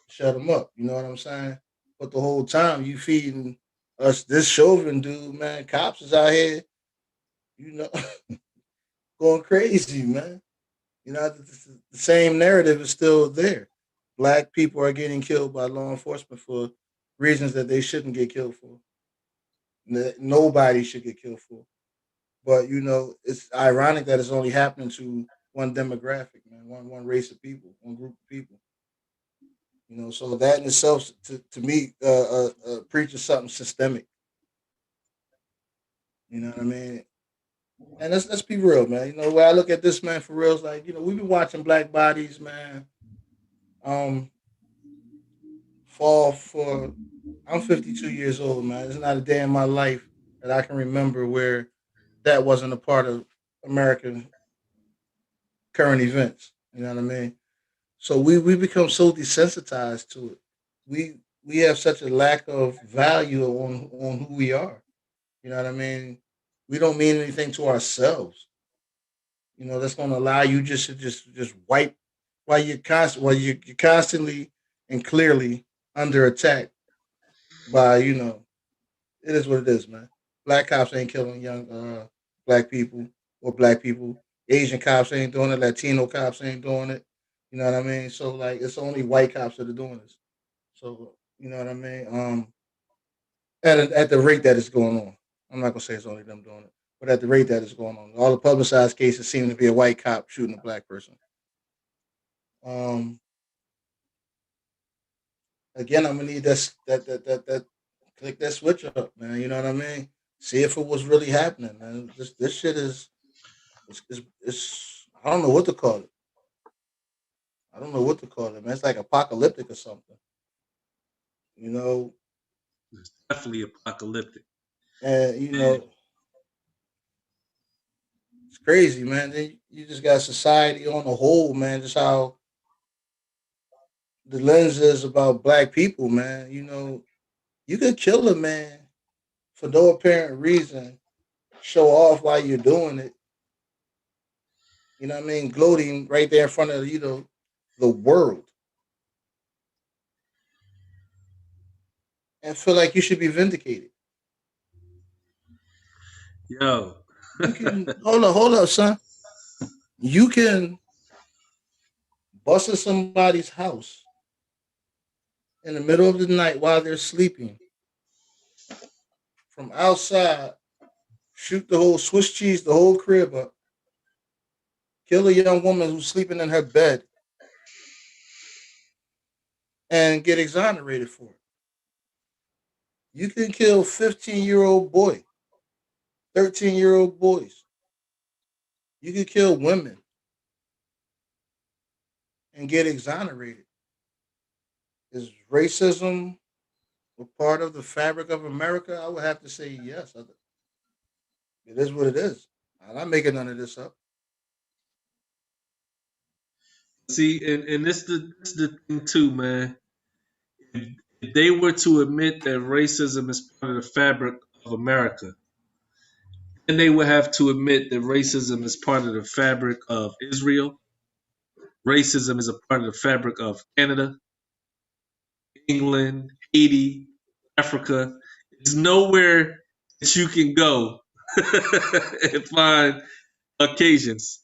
Speaker 1: shut them up. You know what I'm saying? But the whole time you feeding us this Chauvin dude, man, cops is out here, you know, going crazy, man. The same narrative is still there. Black people are getting killed by law enforcement for reasons that they shouldn't get killed for. That nobody should get killed for. But it's ironic that it's only happening to one demographic, man, one race of people, one group of people. So that in itself, to me, preaches something systemic. You know what I mean? And let's be real, man. Where I look at this, man, for real, is like we've been watching black bodies, man, um, fall for. I'm 52 years old, man. There's not a day in my life that I can remember where that wasn't a part of American current events. You know what I mean? So we become so desensitized to it. We have such a lack of value on who we are. You know what I mean? We don't mean anything to ourselves. That's going to allow you just wipe while you're constantly and clearly under attack by it is what it is, man. Black cops ain't killing young black people or black people. Asian cops ain't doing it. Latino cops ain't doing it. You know what I mean? So like, it's only white cops that are doing this. So you know what I mean? At the rate that it's going on, I'm not gonna say it's only them doing it, but at the rate that it's going on, all the publicized cases seem to be a white cop shooting a black person. Um, Again, I'm gonna need that click that switch up, man. You know what I mean? See if it was really happening, man. This shit is it's I don't know what to call it. I don't know what to call it, man. It's like apocalyptic or something, you know.
Speaker 3: It's definitely apocalyptic.
Speaker 1: And it's crazy, man. Then you just got society on the whole, man. Just how the lens is about black people, man. You could kill a man for no apparent reason, show off while you're doing it. You know what I mean? Gloating right there in front of the world, and feel like you should be vindicated.
Speaker 3: Yo,
Speaker 1: You can hold up, son. You can bust in somebody's house in the middle of the night while they're sleeping from outside, shoot the whole Swiss cheese, the whole crib up, kill a young woman who's sleeping in her bed, and get exonerated for it. You can kill 15-year-old boy, 13-year-old boys. You can kill women and get exonerated. Is racism a part of the fabric of America? I would have to say yes. It is what it is. I'm not making none of this up.
Speaker 3: see, and this the thing too, man. If they were to admit that racism is part of the fabric of America, then they would have to admit that racism is part of the fabric of Israel. Racism is a part of the fabric of Canada, England, Haiti, Africa. There's nowhere that you can go and find occasions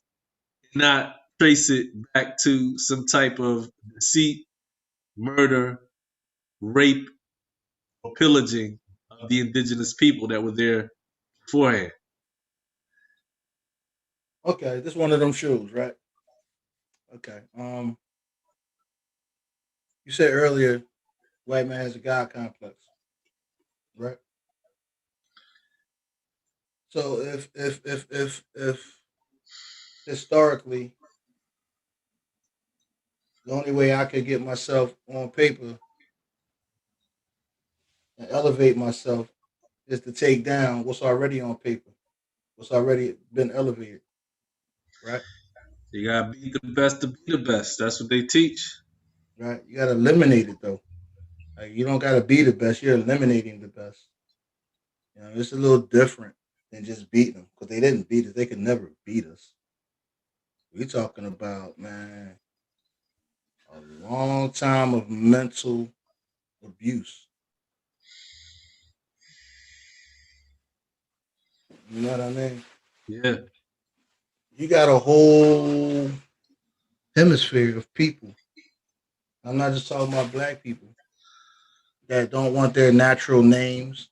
Speaker 3: and not trace it back to some type of deceit, murder, rape, or pillaging of the indigenous people that were there beforehand.
Speaker 1: Okay, this is one of them shoes, right? Okay. You said earlier, white man has a god complex, right? So if historically the only way I could get myself on paper and elevate myself is to take down what's already on paper, what's already been elevated, right?
Speaker 3: You gotta beat the best to be the best. That's what they teach.
Speaker 1: Right. You gotta eliminate it though. Like, you don't gotta be the best. You're eliminating the best. It's a little different than just beating them because they didn't beat us. They could never beat us. We talking about, man, a long time of mental abuse. You know what I mean?
Speaker 3: Yeah.
Speaker 1: You got a whole hemisphere of people. I'm not just talking about black people that don't want their natural names,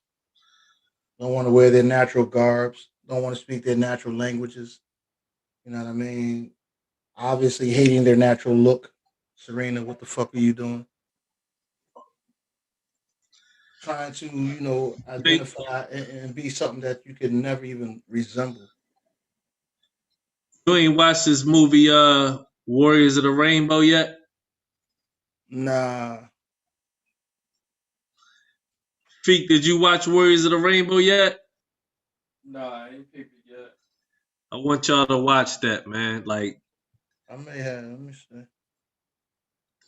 Speaker 1: don't want to wear their natural garbs, don't want to speak their natural languages. You know what I mean? Obviously hating their natural look. Serena, what the fuck are you doing? Trying to,
Speaker 3: They,
Speaker 1: identify and be something that you could never even resemble.
Speaker 3: you ain't watched this movie, Warriors of the Rainbow yet?
Speaker 1: Nah,
Speaker 3: Feek, did you watch Warriors of the Rainbow yet?
Speaker 2: Nah, I ain't picked it yet.
Speaker 3: I want y'all to watch that, man. Like,
Speaker 1: I may have. Let me see.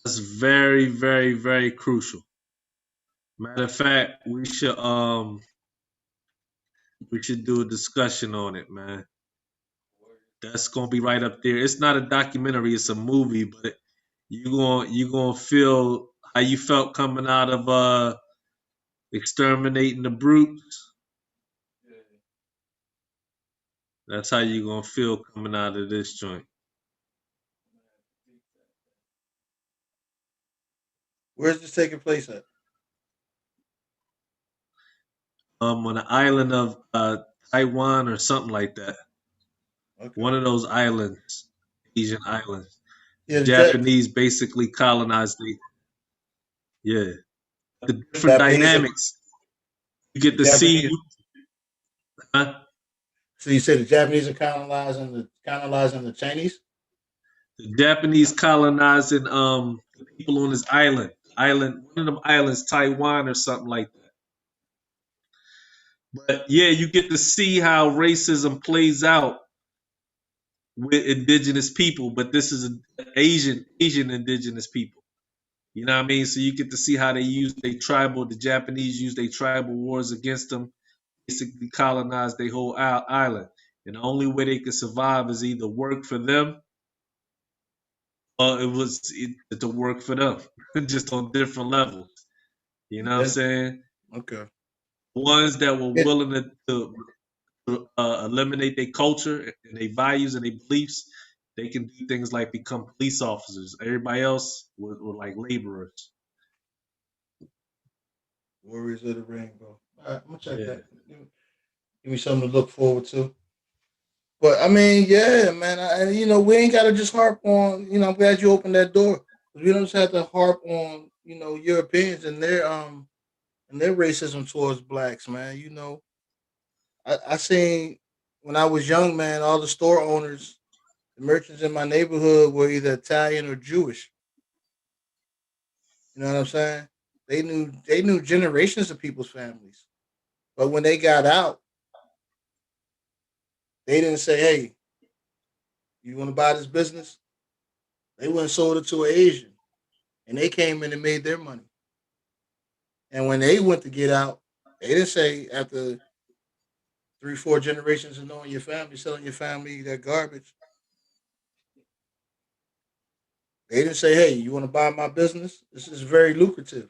Speaker 3: that's very, very, very crucial. Matter of fact, we should do a discussion on it, man. That's gonna be right up there. It's not a documentary, it's a movie, but you gonna feel how you felt coming out of exterminating the brutes.
Speaker 2: Yeah,
Speaker 3: That's how you gonna feel coming out of this joint.
Speaker 1: Where's this taking place at?
Speaker 3: On the island of Taiwan or something like that.
Speaker 1: Okay.
Speaker 3: One of those islands, Asian islands.
Speaker 1: Yeah, the
Speaker 3: Japanese basically colonized the. Yeah, the different
Speaker 1: Japanese are
Speaker 3: dynamics you get
Speaker 1: the
Speaker 3: to see.
Speaker 1: Japanese.
Speaker 3: Huh?
Speaker 1: So you say the Japanese are colonizing the Chinese?
Speaker 3: The Japanese colonizing the people on this island, one of them islands, Taiwan or something like that. But yeah, you get to see how racism plays out with indigenous people, but this is Asian indigenous people. You know what I mean? So you get to see how the Japanese use their tribal wars against them, basically colonize their whole island. And the only way they could survive is either work for them or to work for them, just on different levels. You know what I'm
Speaker 1: Then
Speaker 3: saying?
Speaker 1: okay.
Speaker 3: Ones that were
Speaker 1: It,
Speaker 3: willing to eliminate their culture and their values and their beliefs, they can do things like become police officers. Everybody else were like laborers.
Speaker 1: Warriors of the Rainbow. All right, I'm gonna check
Speaker 3: Yeah.
Speaker 1: that. Give me something to look forward to. But I mean, yeah, man. We ain't gotta just harp on. I'm glad you opened that door. We don't just have to harp on, Europeans and their racism towards blacks, man. I seen when I was young, man. All the store owners, the merchants in my neighborhood were either Italian or Jewish. You know what I'm saying? They knew generations of people's families. But when they got out, they didn't say, "Hey, you want to buy this business?" They went and sold it to an Asian, and they came in and made their money. And when they went to get out, they didn't say after 3, 4 generations of knowing your family, selling your family that garbage. They didn't say, "Hey, you want to buy my business? This is very lucrative."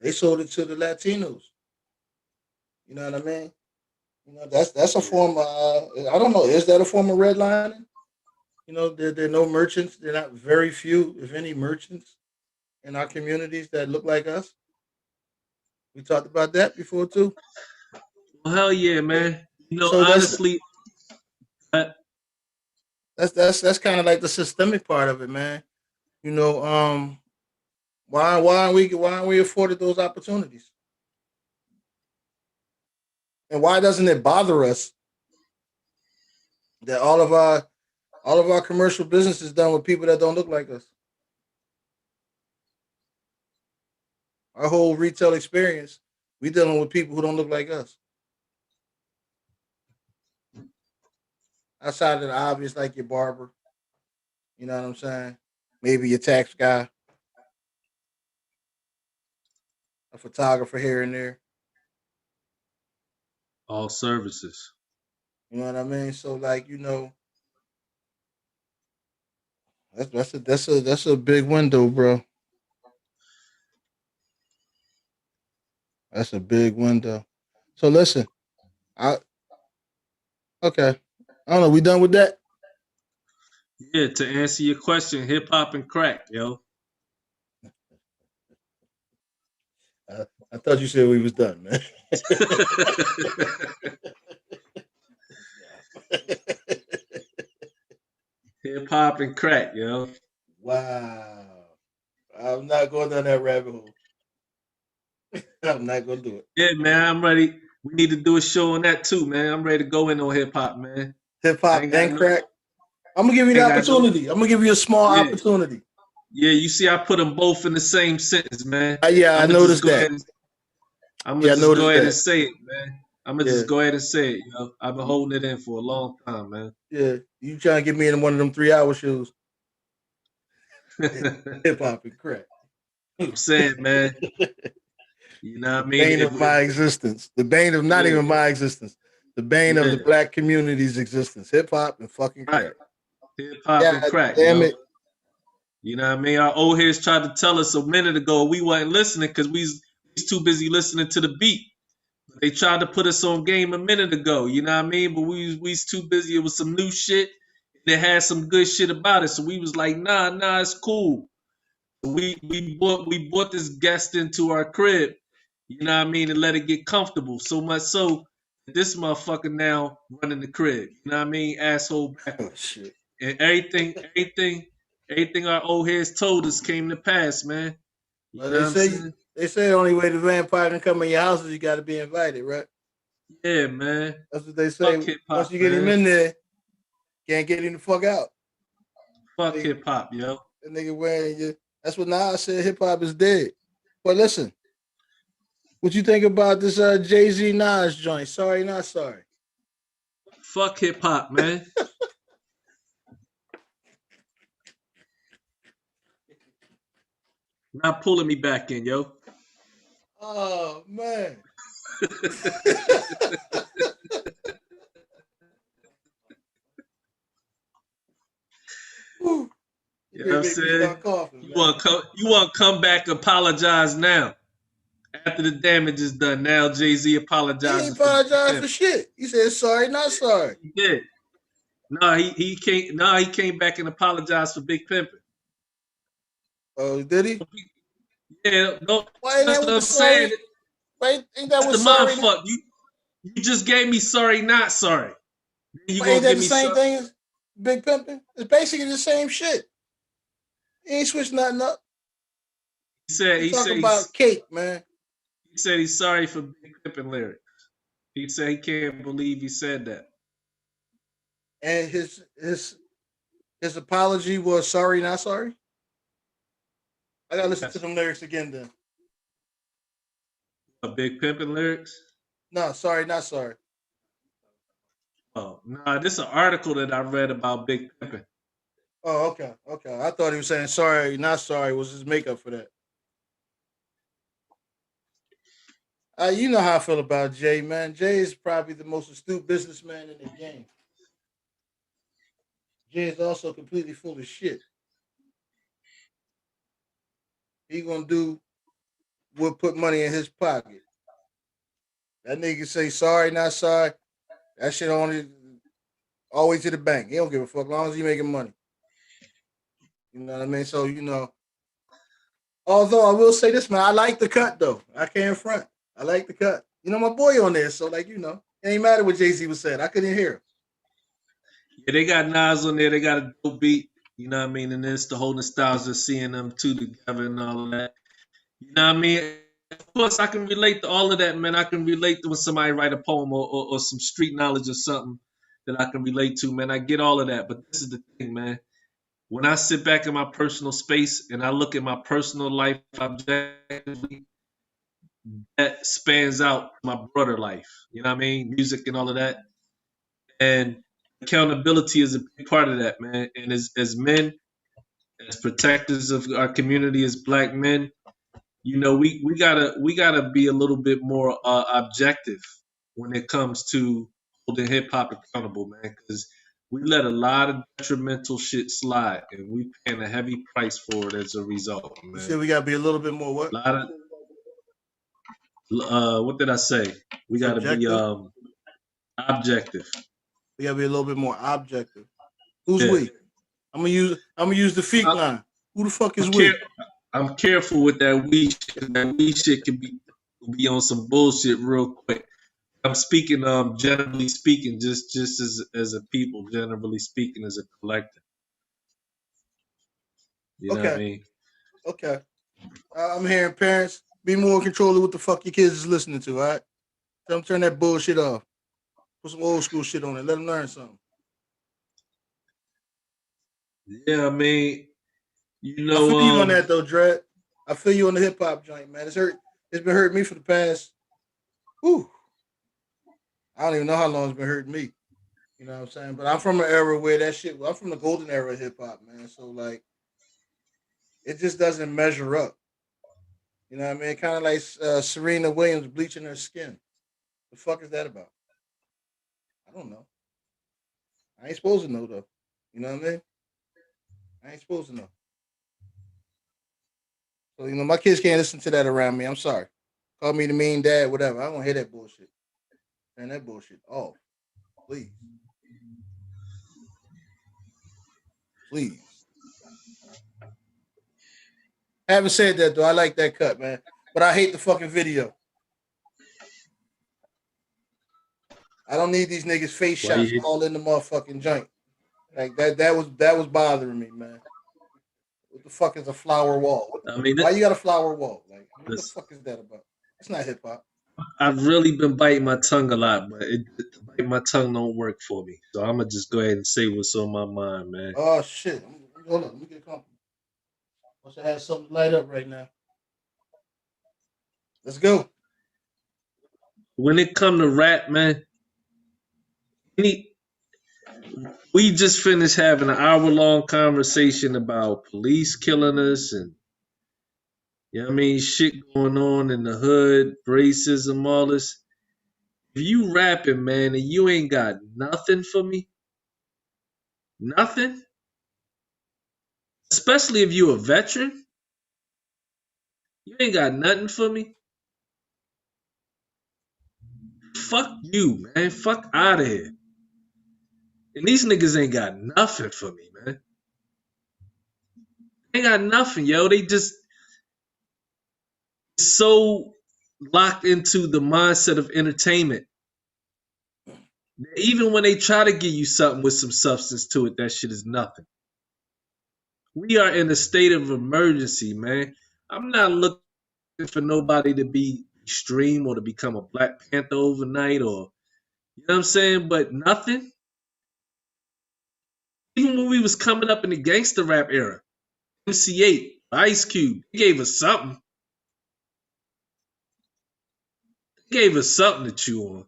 Speaker 1: They sold it to the Latinos. You know what I mean? That's a form of I don't know. Is that a form of redlining? There are no merchants. There are not very few, if any, merchants in our communities that look like us. We talked about that before too.
Speaker 3: Well, hell yeah,
Speaker 1: So,
Speaker 3: man.
Speaker 1: so
Speaker 3: Honestly, uh,
Speaker 1: that's kind of like the systemic part of it, man. You know, why aren't we afforded those opportunities, and why doesn't it bother us that all of our commercial business is done with people that don't look like us? Our whole retail experience, we dealing with people who don't look like us. Outside of the obvious, like your barber, you know what I'm saying? Maybe your tax guy, a photographer here and there.
Speaker 3: all services.
Speaker 1: You know what I mean? So like, that's a big window, bro. That's a big window. So listen, I okay. I don't know. We done with that?
Speaker 3: Yeah, to answer your question, hip hop and crack, yo.
Speaker 1: I thought you said we was done, man.
Speaker 3: Hip hop and crack, yo.
Speaker 1: Wow. I'm not going down that rabbit hole. I'm not gonna do it.
Speaker 3: Yeah, man, I'm ready. We need to do a show on that too, man. I'm ready to go in on hip hop, man.
Speaker 1: Hip
Speaker 3: I
Speaker 1: hop
Speaker 3: ain't got
Speaker 1: and
Speaker 3: no,
Speaker 1: crack. I'm gonna give you the
Speaker 3: ain't got no.
Speaker 1: opportunity. I'm gonna give you a small
Speaker 3: Yeah,
Speaker 1: opportunity.
Speaker 3: yeah. You see, I put them both in the same sentence, man.
Speaker 1: Yeah, I
Speaker 3: I'm gonna just
Speaker 1: noticed
Speaker 3: go
Speaker 1: that.
Speaker 3: ahead and I'm gonna
Speaker 1: Yeah, I
Speaker 3: just go
Speaker 1: noticed
Speaker 3: ahead and
Speaker 1: that.
Speaker 3: say it, man. I'm gonna
Speaker 1: Yeah,
Speaker 3: just go ahead and say it, yo. I've been holding it in for a long time, man.
Speaker 1: yeah. You trying to get me in one of them 3 hour shows? Hip hop and crack.
Speaker 3: I'm saying, man. You know what I
Speaker 1: The
Speaker 3: mean?
Speaker 1: bane of my existence. The bane of not
Speaker 3: Yeah,
Speaker 1: even my existence. The bane of
Speaker 3: yeah,
Speaker 1: the black community's existence. Hip hop and fucking
Speaker 3: right.
Speaker 1: crack.
Speaker 3: Hip hop and
Speaker 1: God
Speaker 3: crack,
Speaker 1: damn
Speaker 3: yo.
Speaker 1: it.
Speaker 3: You know what I mean? Our old heads tried to tell us a minute ago we wasn't listening because we was too busy listening to the beat. They tried to put us on game a minute ago, you know what I mean? But we was too busy. It was some new shit. They had some good shit about it. So we was like, nah, it's cool. We brought this guest into our crib, you know what I mean, and let it get comfortable. So much so that this motherfucker now running the crib. You know what I mean? Asshole
Speaker 1: Oh
Speaker 3: backwards.
Speaker 1: shit.
Speaker 3: And everything our old heads told us came to pass, man. You
Speaker 1: Well,
Speaker 3: know what I'm saying?
Speaker 1: they say the only way the vampire can come in your house is you got to be invited, right?
Speaker 3: Yeah, man.
Speaker 1: That's what they
Speaker 3: Fuck
Speaker 1: say.
Speaker 3: hip
Speaker 1: Once
Speaker 3: hop,
Speaker 1: you get him
Speaker 3: man.
Speaker 1: in there, can't get him the fuck out.
Speaker 3: Fuck
Speaker 1: Nigga,
Speaker 3: hip hop, yo.
Speaker 1: that nigga wearing you. That's what Nas said. Hip hop is dead. But listen, what you think about this Jay-Z Nas joint? Sorry, not sorry.
Speaker 3: Fuck hip hop, man. Not pulling me back in, yo.
Speaker 1: Oh man. Whew. You
Speaker 3: You know what
Speaker 1: gonna
Speaker 3: I'm
Speaker 1: make me
Speaker 3: saying?
Speaker 1: start coughing,
Speaker 3: You
Speaker 1: man.
Speaker 3: want to come back and apologize now. After the damage is done, now Jay-Z
Speaker 1: He ain't
Speaker 3: apologizes for
Speaker 1: apologized
Speaker 3: him.
Speaker 1: for shit. He said sorry, not sorry.
Speaker 3: He did. No, he came back and apologized for Big Pimpin'.
Speaker 1: Oh, did he?
Speaker 3: Yeah, no,
Speaker 1: Why ain't
Speaker 3: that's
Speaker 1: that
Speaker 3: what
Speaker 1: what the
Speaker 3: I'm saying.
Speaker 1: sorry? Why ain't that
Speaker 3: That's
Speaker 1: what
Speaker 3: the mind
Speaker 1: sorry?
Speaker 3: fuck. You just gave me sorry, not sorry. Then you
Speaker 1: Why ain't
Speaker 3: gonna
Speaker 1: that
Speaker 3: give
Speaker 1: the
Speaker 3: me
Speaker 1: same
Speaker 3: sorry.
Speaker 1: thing as Big Pimpin'? It's basically the same shit. He ain't switched nothing up.
Speaker 3: He said
Speaker 1: He
Speaker 3: he
Speaker 1: talking
Speaker 3: said
Speaker 1: about cake, man.
Speaker 3: he said he's sorry for Big Pimpin' lyrics. He said he can't believe he said that.
Speaker 1: And his apology was sorry, not sorry. I gotta listen to
Speaker 3: Yes.
Speaker 1: them lyrics again then.
Speaker 3: Big Pimpin' lyrics.
Speaker 1: No, sorry, not sorry.
Speaker 3: Oh, nah, this is an article that I read about Big Pimpin'.
Speaker 1: Oh, okay, okay. I thought he was saying sorry, not sorry was his makeup for that. You know how I feel about Jay, man. Jay is probably the most astute businessman in the game. Jay is also completely full of shit. He gonna do what put money in his pocket. That nigga say sorry, not sorry. That shit only always to the bank. He don't give a fuck as long as he making money. You know what I mean? So although I will say this, man, I like the cut though. I can't front. I like the cut. You know my boy on there, so like it ain't matter what Jay Z was saying. I couldn't hear him.
Speaker 3: Yeah, they got Nas on there. They got a dope beat. You know what I mean? And it's the whole nostalgia seeing them two together and all of that. You know what I mean? Of course, I can relate to all of that, man. I can relate to when somebody write a poem or some street knowledge or something that I can relate to, man. I get all of that. But this is the thing, man. When I sit back in my personal space and I look at my personal life objectively, that spans out my broader life. You know what I mean? Music and all of that. And accountability is a big part of that, man. And as men, as protectors of our community, as black men, we gotta be a little bit more objective when it comes to holding hip hop accountable, man, because we let a lot of detrimental shit slide, and we paying a heavy price for it as a result,
Speaker 1: You
Speaker 3: man.
Speaker 1: said we gotta be a little bit more
Speaker 3: A
Speaker 1: what?
Speaker 3: lot of what did I say? We gotta be
Speaker 1: Subjective.
Speaker 3: objective.
Speaker 1: We gotta be a little bit more objective. Who's
Speaker 3: Yeah,
Speaker 1: we? I'm gonna use the feet
Speaker 3: I,
Speaker 1: line. Who the fuck is
Speaker 3: I'm care
Speaker 1: we?
Speaker 3: I'm careful with that weed shit. That weed shit can be on some bullshit real quick. I'm speaking generally speaking, just as a people, generally speaking as a collective. You know what I
Speaker 1: Okay,
Speaker 3: mean?
Speaker 1: okay. I'm hearing parents be more in control of what the fuck your kids is listening to. All right, tell them turn that bullshit off. Put some old school shit on it. Let them learn something.
Speaker 3: Yeah, I mean, you
Speaker 1: I
Speaker 3: know,
Speaker 1: feel you on that though, Dred. I feel you on the hip hop joint, man. It's hurt. It's been hurting me for the past. Whew, I don't even know how long it's been hurting me. You know what I'm saying? But I'm from an era where that shit. I'm from the golden era of hip hop, man. So like, it just doesn't measure up. You know what I mean? Kind of like Serena Williams bleaching her skin. The fuck is that about? I don't know. I ain't supposed to know though. You know what I mean? I ain't supposed to know. So my kids can't listen to that around me. I'm sorry. Call me the mean dad, whatever. I don't hear that bullshit. Turn that bullshit off, please, please. Having said that though, I like that cut, man. But I hate the fucking video. I don't need these niggas face
Speaker 3: Why
Speaker 1: shots
Speaker 3: you
Speaker 1: all in the motherfucking joint. Like that was bothering me, man. What the fuck is a flower wall?
Speaker 3: I mean,
Speaker 1: Why you got a flower wall? Like what the
Speaker 3: this,
Speaker 1: fuck is that about? It's not hip hop.
Speaker 3: I've really been biting my tongue a lot, but biting my tongue don't work for me. So I'm gonna just go ahead and say what's on my mind, man.
Speaker 1: Oh shit. Hold on, let me get comfortable. Must have had something to light up right now. Let's go.
Speaker 3: When it come to rap, man, any, we just finished having an hour-long conversation about police killing us and you know what I mean, shit going on in the hood, racism, all this. If you rapping, man, and you ain't got nothing for me, nothing, especially if you a veteran, you ain't got nothing for me. Fuck you, man. Fuck out of here. And these niggas ain't got nothing for me, man. They ain't got nothing, yo. They just so locked into the mindset of entertainment. Even when they try to give you something with some substance to it, that shit is nothing. We are in a state of emergency, man. I'm not looking for nobody to be extreme or to become a Black Panther overnight or, you know what I'm saying? But nothing. Even when we was coming up in the gangster rap era, MC8, Ice Cube, they gave us something. They gave us something to chew on.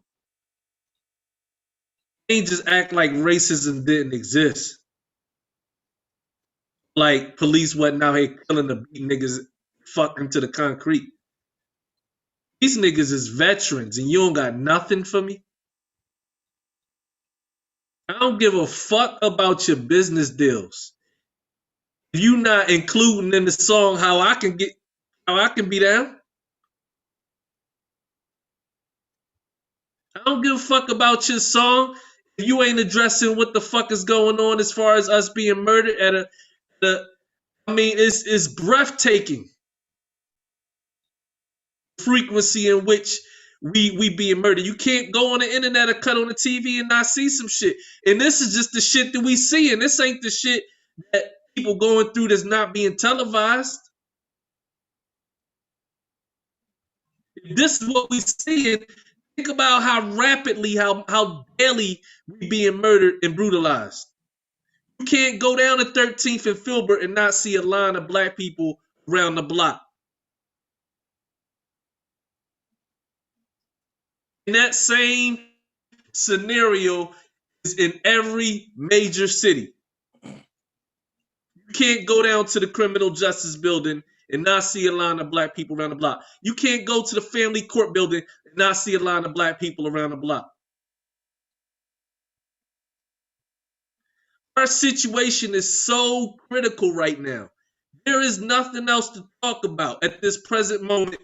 Speaker 3: They ain't just act like racism didn't exist. Like police wasn't out here killing the beat niggas fucking to the concrete. These niggas is veterans and you don't got nothing for me. I don't give a fuck about your business deals. If you not including in the song how I can be down. I don't give a fuck about your song if you ain't addressing what the fuck is going on as far as us being murdered I mean, it's breathtaking frequency in which we being murdered. You can't go on the internet or cut on the TV and not see some shit. And this is just the shit that we see, and this ain't the shit that people going through that's not being televised. If this is what we see, think about how rapidly, how daily we being murdered and brutalized. You can't go down to 13th and Filbert and not see a line of black people around the block. And that same scenario is in every major city. You can't go down to the criminal justice building and not see a line of black people around the block. You can't go to the family court building and not see a line of black people around the block. Our situation is so critical right now. There is nothing else to talk about at this present moment.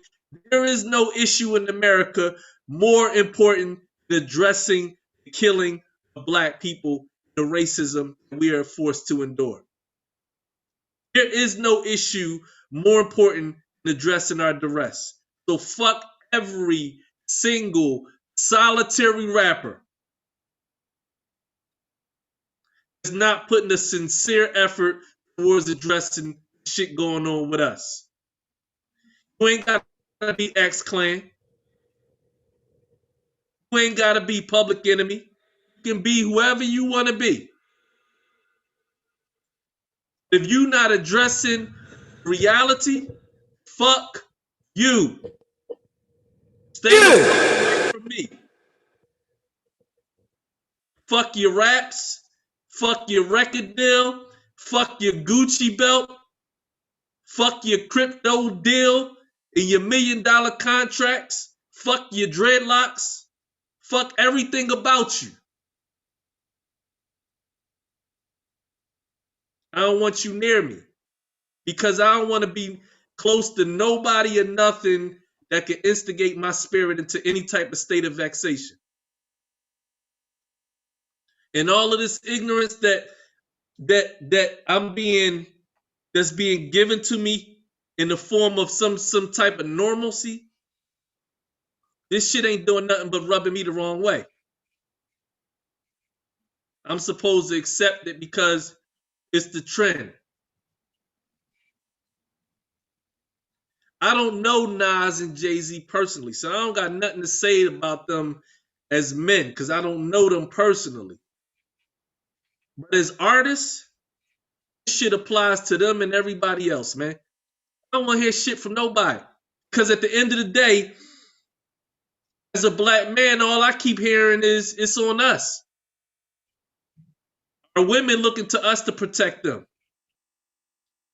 Speaker 3: There is no issue in America more important than addressing the killing of black people, the racism we are forced to endure. There is no issue more important than addressing our duress. So fuck every single solitary rapper that's not putting a sincere effort towards addressing shit going on with us. You ain't gotta be X-Clan. You ain't gotta be Public Enemy. You can be whoever you want to be. If you not addressing reality, fuck you. Stay the fuck away from me. Fuck your raps. Fuck your record deal. Fuck your Gucci belt. Fuck your crypto deal and your $1 million contracts. Fuck your dreadlocks. Fuck everything about you. I don't want you near me because I don't want to be close to nobody or nothing that can instigate my spirit into any type of state of vexation. And all of this ignorance that's being given to me in the form of some type of normalcy, this shit ain't doing nothing but rubbing me the wrong way. I'm supposed to accept it because it's the trend. I don't know Nas and Jay-Z personally, so I don't got nothing to say about them as men because I don't know them personally. But as artists, this shit applies to them and everybody else, man. I don't want to hear shit from nobody. Because at the end of the day, as a black man, all I keep hearing is it's on us. Are women looking to us to protect them?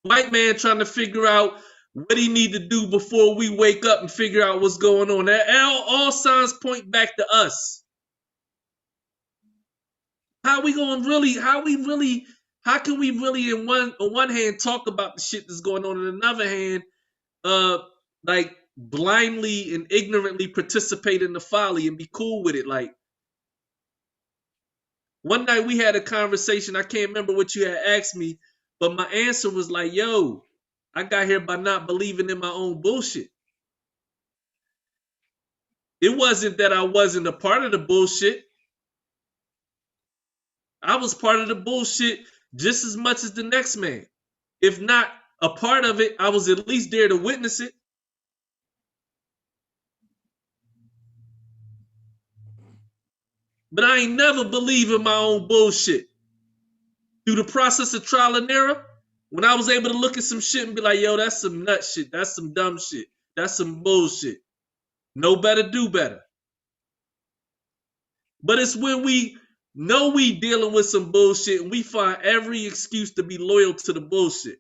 Speaker 3: White man trying to figure out what he need to do before we wake up and figure out what's going on. All signs point back to us. How can we really on one hand talk about the shit that's going on, and another hand, like blindly and ignorantly participate in the folly and be cool with it? Like one night we had a conversation, I can't remember what you had asked me, but my answer was like, yo, I got here by not believing in my own bullshit. It wasn't that I wasn't a part of the bullshit. I was part of the bullshit just as much as the next man. If not a part of it, I was at least there to witness it. But I ain't never believe in my own bullshit. Through the process of trial and error, when I was able to look at some shit and be like, yo, that's some nut shit. That's some dumb shit. That's some bullshit. Know better, do better. But it's when we know we dealing with some bullshit and we find every excuse to be loyal to the bullshit.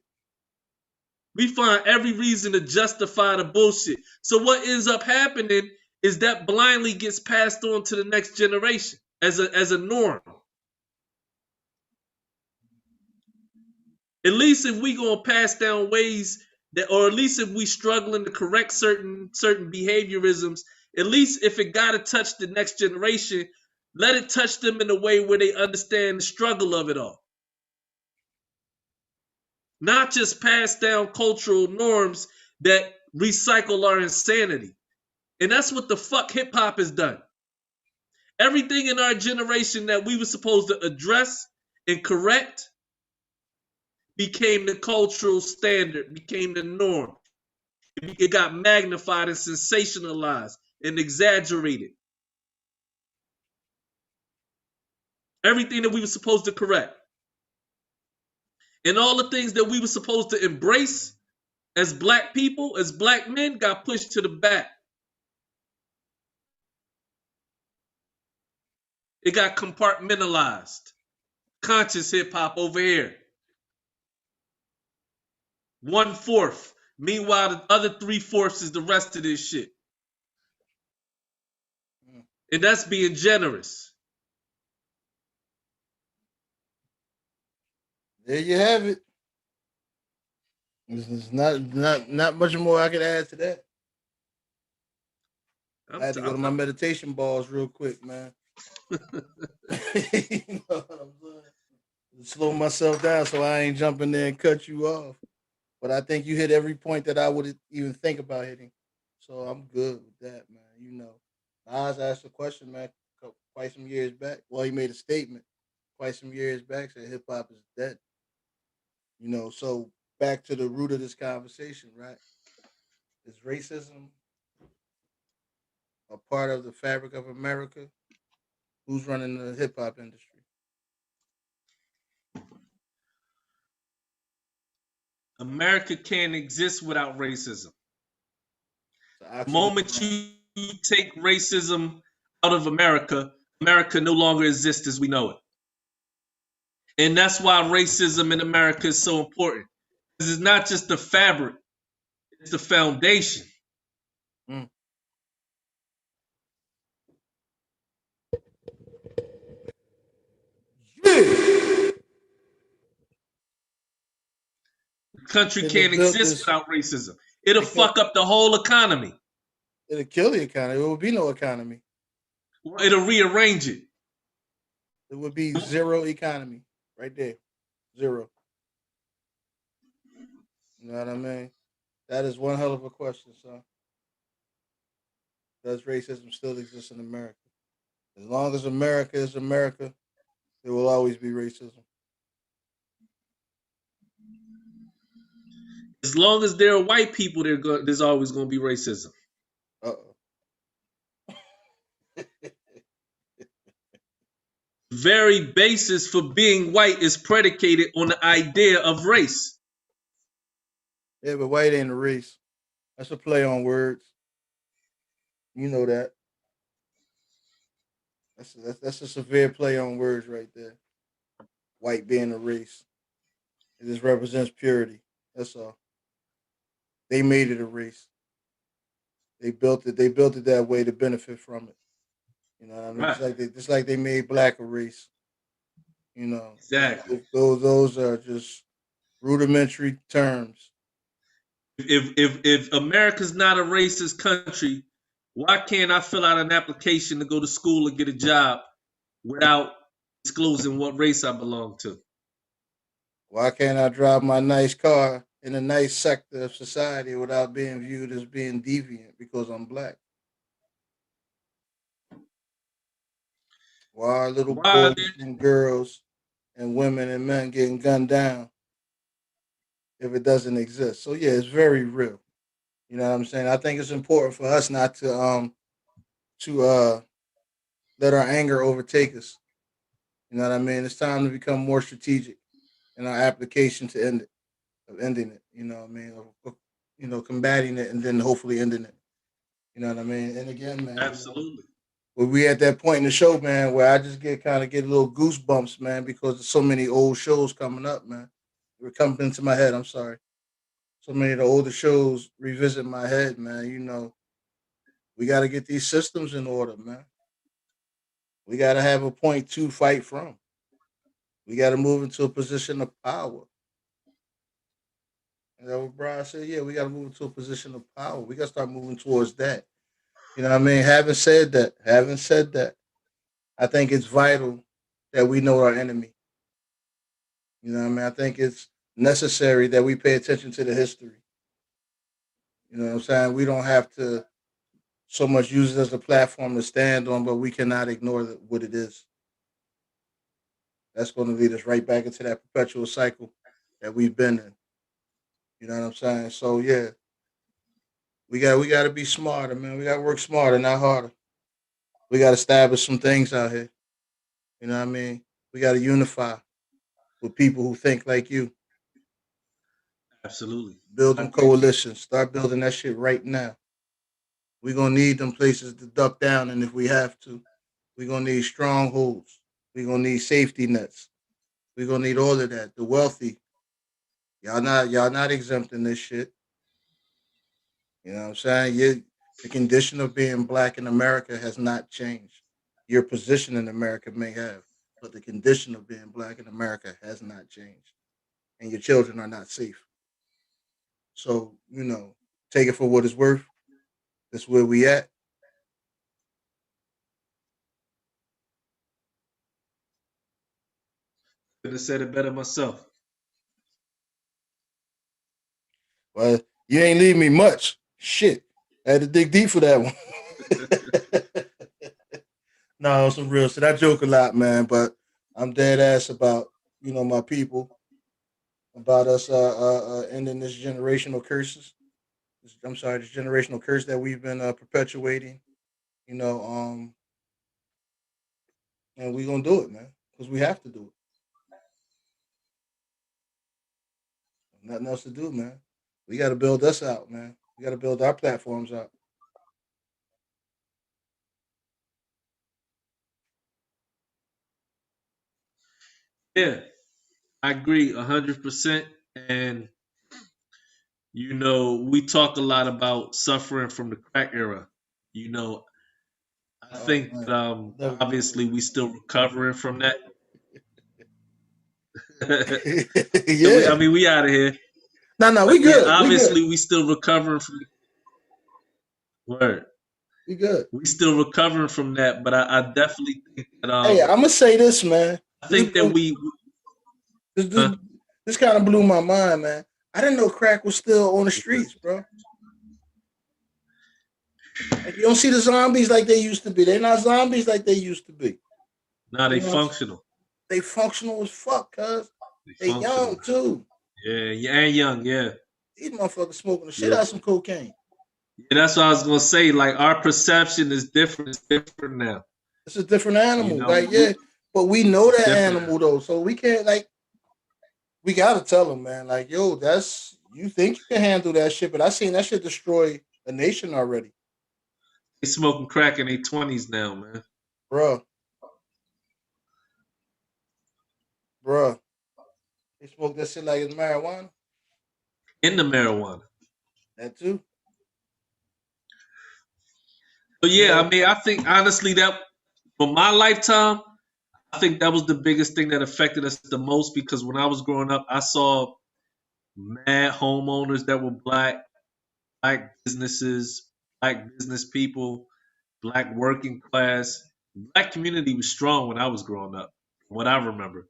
Speaker 3: We find every reason to justify the bullshit. So what ends up happening is that blindly gets passed on to the next generation as a norm. At least if we gonna pass down ways that, or at least if we struggling to correct certain behaviorisms, at least if it gotta touch the next generation, let it touch them in a way where they understand the struggle of it all. Not just pass down cultural norms that recycle our insanity. And that's what the fuck hip hop has done. Everything in our generation that we were supposed to address and correct became the cultural standard, became the norm. It got magnified and sensationalized and exaggerated. Everything that we were supposed to correct. And all the things that we were supposed to embrace as black people, as black men, got pushed to the back. It got compartmentalized. Conscious hip hop over here. 1/4. Meanwhile, the other 3/4 is the rest of this shit. And that's being generous.
Speaker 1: There you have it. There's not much more I could add to that. I had to go to my meditation balls real quick, man. You know what I'm saying? Slow myself down so I ain't jumping there and cut you off. But I think you hit every point that I would even think about hitting. So I'm good with that, man. You know, Nas asked a question, man, quite some years back. Well, he made a statement quite some years back, said hip hop is dead. You know, so back to the root of this conversation, right? Is racism a part of the fabric of America? Who's running the hip hop industry?
Speaker 3: America can't exist without racism. The moment you take racism out of America, America no longer exists as we know it. And that's why racism in America is so important. Because it's not just the fabric, it's the foundation. The country can't exist without racism. It'll fuck up the whole economy.
Speaker 1: It'll kill the economy. It would be no economy.
Speaker 3: Well, it'll rearrange it.
Speaker 1: It would be zero economy right there. Zero. You know what I mean? That is one hell of a question, son. Does racism still exist in America? As long as America is America, there will always be racism.
Speaker 3: As long as there are white people, there's always going to be racism.
Speaker 1: Uh-oh.
Speaker 3: The very basis for being white is predicated on the idea of race.
Speaker 1: Yeah, but white ain't a race. That's a play on words. You know that. That's a severe play on words right there. White being a race. It just represents purity. That's all. They made it a race. They built it. They built it that way to benefit from it. You know what I mean?
Speaker 3: Right.
Speaker 1: Just like they made black a race. You know,
Speaker 3: Exactly.
Speaker 1: those are just rudimentary terms.
Speaker 3: If America's not a racist country, why can't I fill out an application to go to school and get a job without disclosing what race I belong to?
Speaker 1: Why can't I drive my nice car in a nice sector of society without being viewed as being deviant because I'm black? Why are little
Speaker 3: Why are
Speaker 1: boys and girls and women and men getting gunned down if it doesn't exist? So yeah, it's very real. You know what I'm saying? I think it's important for us not to let our anger overtake us. You know what I mean? It's time to become more strategic in our application to end it, of ending it. You know what I mean? Combating it and then hopefully ending it. You know what I mean? And again,
Speaker 3: there?
Speaker 1: man,
Speaker 3: Absolutely.
Speaker 1: when we at that point in the show, man, where I just get a little goosebumps, man, because there's so many old shows coming up, man. They're coming into my head. I'm sorry. So many of the older shows revisit my head, man. You know, we got to get these systems in order, man. We got to have a point to fight from. We got to move into a position of power. And that what Brian said. Yeah, we got to move into a position of power. We got to start moving towards that. You know what I mean? Having said that, I think it's vital that we know our enemy. You know what I mean? I think it's necessary that we pay attention to the history. You know what I'm saying? We don't have to so much use it as a platform to stand on, but we cannot ignore what it is. That's going to lead us right back into that perpetual cycle that we've been in. You know what I'm saying? So yeah, we got to be smarter, man. We got to work smarter, not harder. We got to establish some things out here. You know what I mean? We got to unify with people who think like you.
Speaker 3: Absolutely.
Speaker 1: Build
Speaker 3: I
Speaker 1: them
Speaker 3: agree.
Speaker 1: coalitions. Start building that shit right now. We're gonna need them places to duck down, and if we have to, we're gonna need strongholds. We're gonna need safety nets. We're gonna need all of that. The wealthy, y'all not exempt in this shit. You know what I'm saying? The condition of being black in America has not changed. Your position in America may have, but the condition of being black in America has not changed. And your children are not safe. So, take it for what it's worth. That's where we at.
Speaker 3: Could have said it better myself.
Speaker 1: Well, you ain't leave me much. Shit. I had to dig deep for that one. No, some real shit. I joke a lot, man, but I'm dead ass about, my people, about us ending this generational curses. I'm sorry, this generational curse that we've been perpetuating, you know, um, and we're gonna do it, man, because we have to do it. Nothing else to do, man. We got to build us out, man. We got to build our platforms out.
Speaker 3: Yeah, I agree 100%. And we talk a lot about suffering from the crack era. You know, I
Speaker 1: Oh
Speaker 3: think
Speaker 1: man,
Speaker 3: that
Speaker 1: never get over
Speaker 3: obviously we still recovering from that.
Speaker 1: it.
Speaker 3: I
Speaker 1: Yeah.
Speaker 3: mean, we out of here.
Speaker 1: No, we
Speaker 3: But yeah,
Speaker 1: good. We good.
Speaker 3: obviously we still recovering from the word.
Speaker 1: We good.
Speaker 3: We still recovering from that, but I definitely think that
Speaker 1: Hey, I'm gonna say this, man.
Speaker 3: I
Speaker 1: This
Speaker 3: think that we
Speaker 1: this this, this kind of blew my mind, man. I didn't know crack was still on the streets, bro. Like you don't see the zombies like they used to be. They're not zombies like they used to be.
Speaker 3: nah,
Speaker 1: You
Speaker 3: they
Speaker 1: know, what I'm saying?
Speaker 3: functional.
Speaker 1: They functional as fuck, cuz
Speaker 3: They
Speaker 1: they
Speaker 3: functional.
Speaker 1: young too.
Speaker 3: Yeah, yeah, and young, yeah.
Speaker 1: These motherfuckers smoking the shit
Speaker 3: Yeah.
Speaker 1: out of some cocaine.
Speaker 3: Yeah, that's what I was gonna say. Like our perception is different. It's different now.
Speaker 1: It's a different
Speaker 3: You
Speaker 1: animal,
Speaker 3: know,
Speaker 1: like yeah. But we know
Speaker 3: it's
Speaker 1: that
Speaker 3: different
Speaker 1: animal
Speaker 3: now.
Speaker 1: though, so we can't like we gotta tell them, man. Like yo, that's you think you can handle that shit, but I seen that shit destroy a nation already,
Speaker 3: They smoking crack in their 20s now, man.
Speaker 1: bruh, bruh. They smoke that shit like it's marijuana.
Speaker 3: In the marijuana.
Speaker 1: That too,
Speaker 3: But
Speaker 1: you
Speaker 3: yeah,
Speaker 1: know.
Speaker 3: I mean, I think honestly that for my lifetime, I think that was the biggest thing that affected us the most because when I was growing up, I saw mad homeowners that were black businesses, black business people, black working class. Black community was strong when I was growing up, what I remember.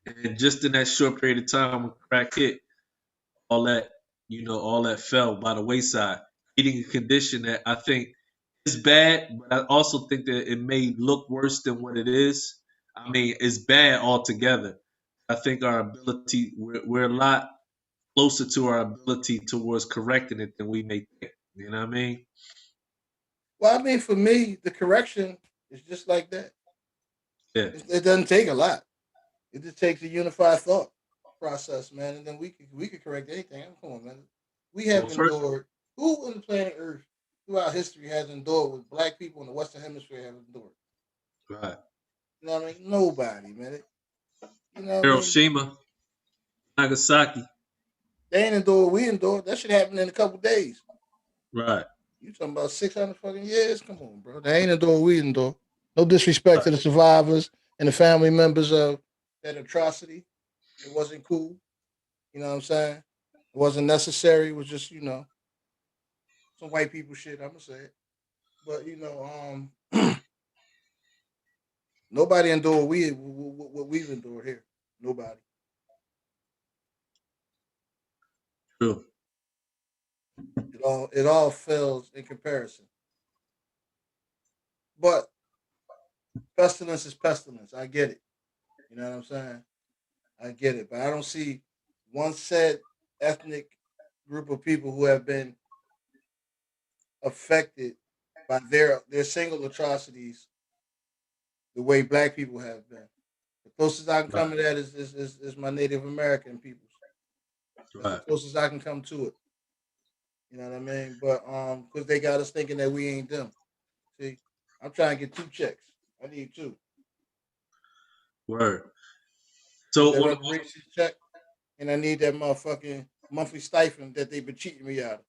Speaker 3: And just in that short period of time when crack hit, all that, all that fell by the wayside, creating a condition that I think is bad, but I also think that it may look worse than what it is. I mean, it's bad altogether. I think our ability, we're a lot closer to our ability towards correcting it than we may think. You know what I mean?
Speaker 1: Well, I mean, for me, the correction is just like that.
Speaker 3: Yeah.
Speaker 1: It doesn't take a lot. It just takes a unified thought process, man, and then we could correct anything. Come on, man. We have
Speaker 3: Well, first,
Speaker 1: endured. Who on the planet Earth throughout history has endured what black people in the Western Hemisphere have endured?
Speaker 3: right.
Speaker 1: You know what I mean? Nobody, man. You know what I mean?
Speaker 3: Hiroshima, Nagasaki.
Speaker 1: They ain't endured what we endured. That shit happened in a couple days.
Speaker 3: Right.
Speaker 1: You talking about 600 fucking years? Come on, bro. They ain't endured what we endured. No disrespect
Speaker 3: Right.
Speaker 1: to the survivors and the family members of that atrocity. It wasn't cool. You know what I'm saying? It wasn't necessary. It was just, some white people shit. I'm gonna say it. But nobody endured what we've endured here. Nobody.
Speaker 3: True.
Speaker 1: It all fails in comparison. But pestilence is pestilence. I get it. You know what I'm saying? I get it. But I don't see one set ethnic group of people who have been affected by their single atrocities the way black people have been. The closest I can come
Speaker 3: Right.
Speaker 1: to that is my Native American peoples. That's the
Speaker 3: Right.
Speaker 1: closest I can come to it. You know what I mean? But because they got us thinking that we ain't them. See, I'm trying to get two checks. I need two.
Speaker 3: Word.
Speaker 1: Need
Speaker 3: So
Speaker 1: that
Speaker 3: on,
Speaker 1: reparations check, and I need that motherfucking monthly stipend that they've been cheating me out of.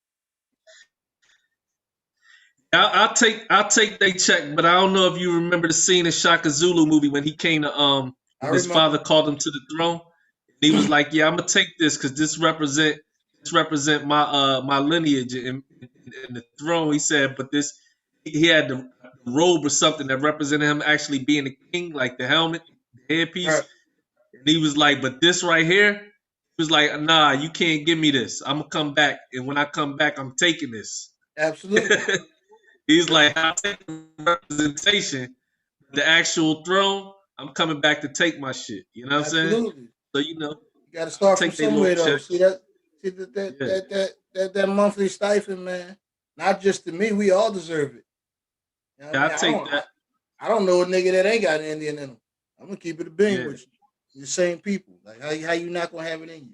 Speaker 3: I'll take they check, but I don't know if you remember the scene in Shaka Zulu movie when he came to
Speaker 1: I
Speaker 3: when his
Speaker 1: remember.
Speaker 3: father called him to the throne. And he was like, "Yeah, I'm gonna take this because this represent my lineage and the throne." He said, "But this he had the robe or something that represented him actually being a king, like the helmet, the headpiece."
Speaker 1: Right.
Speaker 3: And he was like, "But this right here." He was like, "Nah, you can't give me this. I'm gonna come back, and when I come back, I'm taking this."
Speaker 1: Absolutely.
Speaker 3: He's like, I'll take the representation, the actual throne. I'm coming back to take my shit. You know what I'm saying?
Speaker 1: Absolutely.
Speaker 3: So
Speaker 1: You got to
Speaker 3: I'll
Speaker 1: start from
Speaker 3: take their little
Speaker 1: somewhere though.
Speaker 3: check.
Speaker 1: See that? See that
Speaker 3: Yeah,
Speaker 1: that that that that monthly stipend, man. Not just to me. We all deserve it. You know what I
Speaker 3: yeah,
Speaker 1: mean?
Speaker 3: I'll
Speaker 1: I
Speaker 3: take
Speaker 1: don't. I,
Speaker 3: that.
Speaker 1: I don't know a nigga that ain't got an Indian in him. I'm gonna keep it a bean
Speaker 3: Yeah,
Speaker 1: with you. The same people. Like how you not gonna have it in you?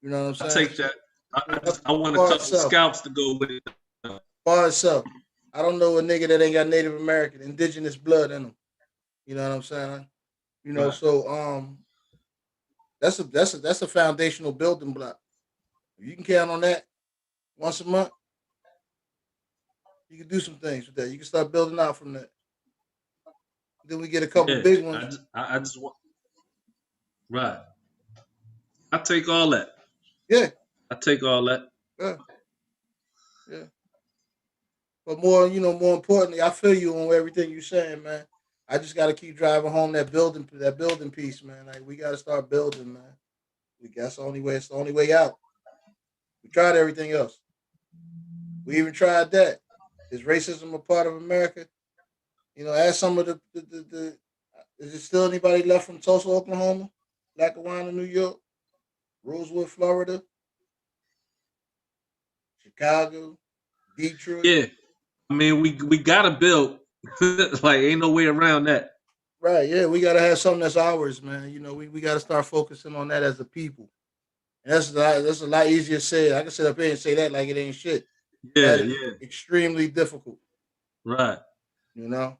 Speaker 1: You know what I'm
Speaker 3: I'll
Speaker 1: saying?
Speaker 3: take
Speaker 1: So
Speaker 3: that. I
Speaker 1: up
Speaker 3: just I want a
Speaker 1: far
Speaker 3: couple
Speaker 1: itself,
Speaker 3: scalps to go with it.
Speaker 1: far itself. I don't know a nigga that ain't got Native American, indigenous blood in him. You know what I'm saying?
Speaker 3: Right.
Speaker 1: So that's a foundational building block. If you can count on that once a month, you can do some things with that. You can start building out from that. Then we get a couple
Speaker 3: Yeah.
Speaker 1: big
Speaker 3: I
Speaker 1: ones.
Speaker 3: just I just want right. I take all that.
Speaker 1: Yeah,
Speaker 3: I take all that.
Speaker 1: yeah, yeah. But more importantly, I feel you on everything you're saying, man. I just got to keep driving home that building piece, man. Like we got to start building, man. We That's the only way. It's the only way out. We tried everything else. We even tried that. Is racism a part of America? Ask some of the is there still anybody left from Tulsa, Oklahoma, Lackawanna, New York, Rosewood, Florida, Chicago, Detroit?
Speaker 3: Yeah, I mean we gotta build. Like ain't no way around that.
Speaker 1: Right, yeah, we gotta have something that's ours, man. We gotta start focusing on that as a people. And that's a lot easier said. I can sit up here and say that like it ain't shit.
Speaker 3: Yeah,
Speaker 1: That is
Speaker 3: yeah,
Speaker 1: extremely difficult,
Speaker 3: right,
Speaker 1: you know.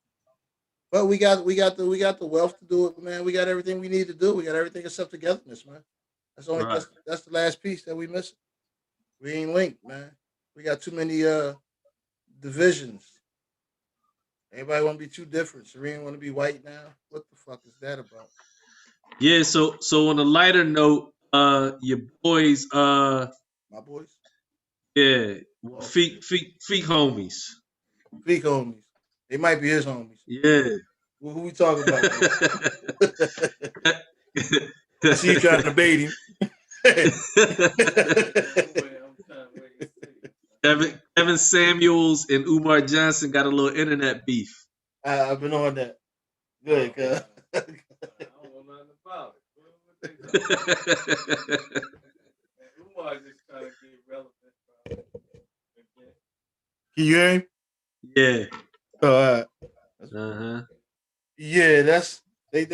Speaker 1: But we got the wealth to do it, man. We got everything we need to do. We got everything except togetherness, man. That's only
Speaker 3: right.
Speaker 1: that's the last piece that we missing. We ain't linked, man. We got too many divisions. Everybody want to be too different. Serene want to be white now. What the fuck is that about?
Speaker 3: Yeah, so on a lighter note, your boys,
Speaker 1: My boys.
Speaker 3: yeah, well,
Speaker 1: Oh
Speaker 3: feet,
Speaker 1: shit.
Speaker 3: feet, feet, homies.
Speaker 1: Big homies. They might be his homies.
Speaker 3: Yeah.
Speaker 1: Who we talking about though? I see you trying to bait him.
Speaker 3: Kevin Samuels and Umar Johnson got a little internet beef.
Speaker 1: I've been on that. Good, cuz. Can you hear him?
Speaker 3: Yeah.
Speaker 1: Oh, all right.
Speaker 3: Uh-huh.
Speaker 1: Yeah, that's they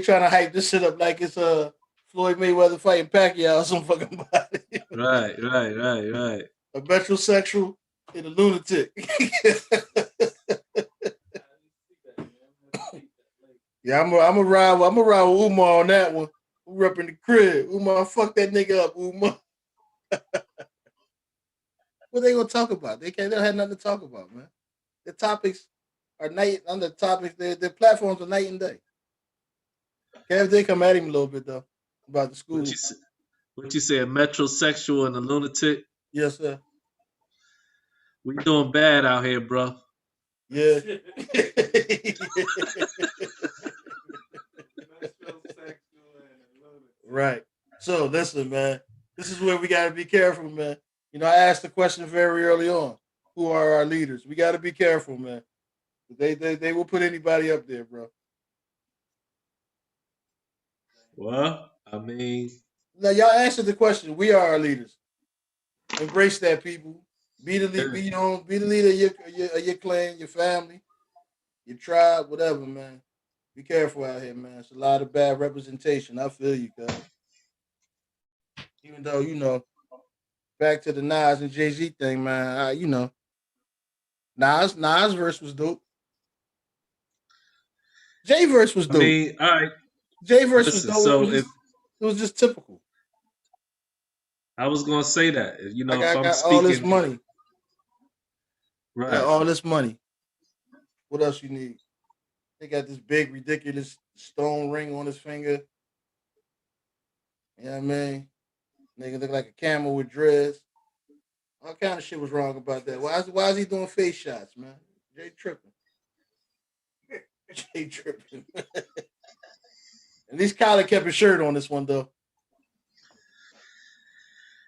Speaker 1: trying to hype this shit up like it's Floyd Mayweather fighting Pacquiao or some fucking body.
Speaker 3: Right, right, right, right.
Speaker 1: A metrosexual and a lunatic. Yeah, I'm a ride with Umar on that one. We repping the crib. Umar, fuck that nigga up, Umar. What they gonna talk about? They don't have nothing to talk about, man. The topics are night on the topics. Their platforms are night and day. Kev did come at him a little bit though about the
Speaker 3: What
Speaker 1: school.
Speaker 3: you say? What you say? A metrosexual and a lunatic?
Speaker 1: Yes, sir.
Speaker 3: We doing bad out here, bro.
Speaker 1: Yeah. Right. So listen, man. This is where we gotta be careful, man. I asked the question very early on. Who are our leaders? We gotta be careful, man. They will put anybody up there, bro.
Speaker 3: Well, I mean,
Speaker 1: Now y'all answered the question. We are our leaders. Embrace that, people. Be the lead.
Speaker 3: yeah.
Speaker 1: Be the leader of your clan, your family, your tribe, whatever, man. Be careful out here, man. It's a lot of bad representation. I feel you, cuz. Even though back to the Nas and Jay Z thing, man. Nas verse was dope. J verse was
Speaker 3: I
Speaker 1: dope.
Speaker 3: mean, all right.
Speaker 1: J verse was
Speaker 3: Listen,
Speaker 1: dope. It was
Speaker 3: so if
Speaker 1: just it was just typical.
Speaker 3: I was gonna say that,
Speaker 1: Like
Speaker 3: if
Speaker 1: I
Speaker 3: I'm
Speaker 1: got all this
Speaker 3: speaking
Speaker 1: money. I got
Speaker 3: right,
Speaker 1: all this money. What else you need? They got this big, ridiculous stone ring on his finger. You know what I mean? Nigga look like a camel with dreads. All kind of shit was wrong about that. Why is he doing face shots, man? Jay tripping. Jay tripping. At least Kyler kept his shirt on this one though.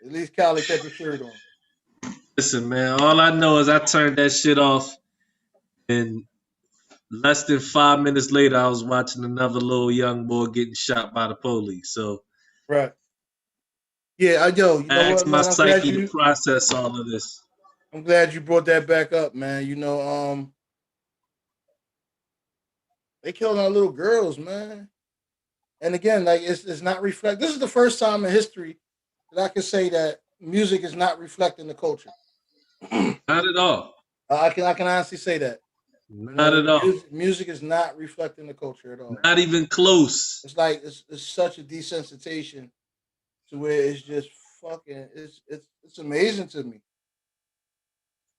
Speaker 1: At least Kyler kept his shirt on.
Speaker 3: listen, man. All I know is I turned that shit off, and less than 5 minutes later, I was watching another little young boy getting shot by the police. So
Speaker 1: Right. Yeah, yo, you know
Speaker 3: I asked
Speaker 1: what,
Speaker 3: my
Speaker 1: man?
Speaker 3: psyche to process all of this.
Speaker 1: I'm glad you brought that back up, man. They killed our little girls, man. And again, like it's not reflect. This is the first time in history that I can say that music is not reflecting the culture.
Speaker 3: Not at all.
Speaker 1: I can honestly say that.
Speaker 3: Not at all.
Speaker 1: Music is not reflecting the culture at all,
Speaker 3: Not
Speaker 1: man.
Speaker 3: even close.
Speaker 1: It's like it's such a desensitization to where it's just fucking it's amazing to me.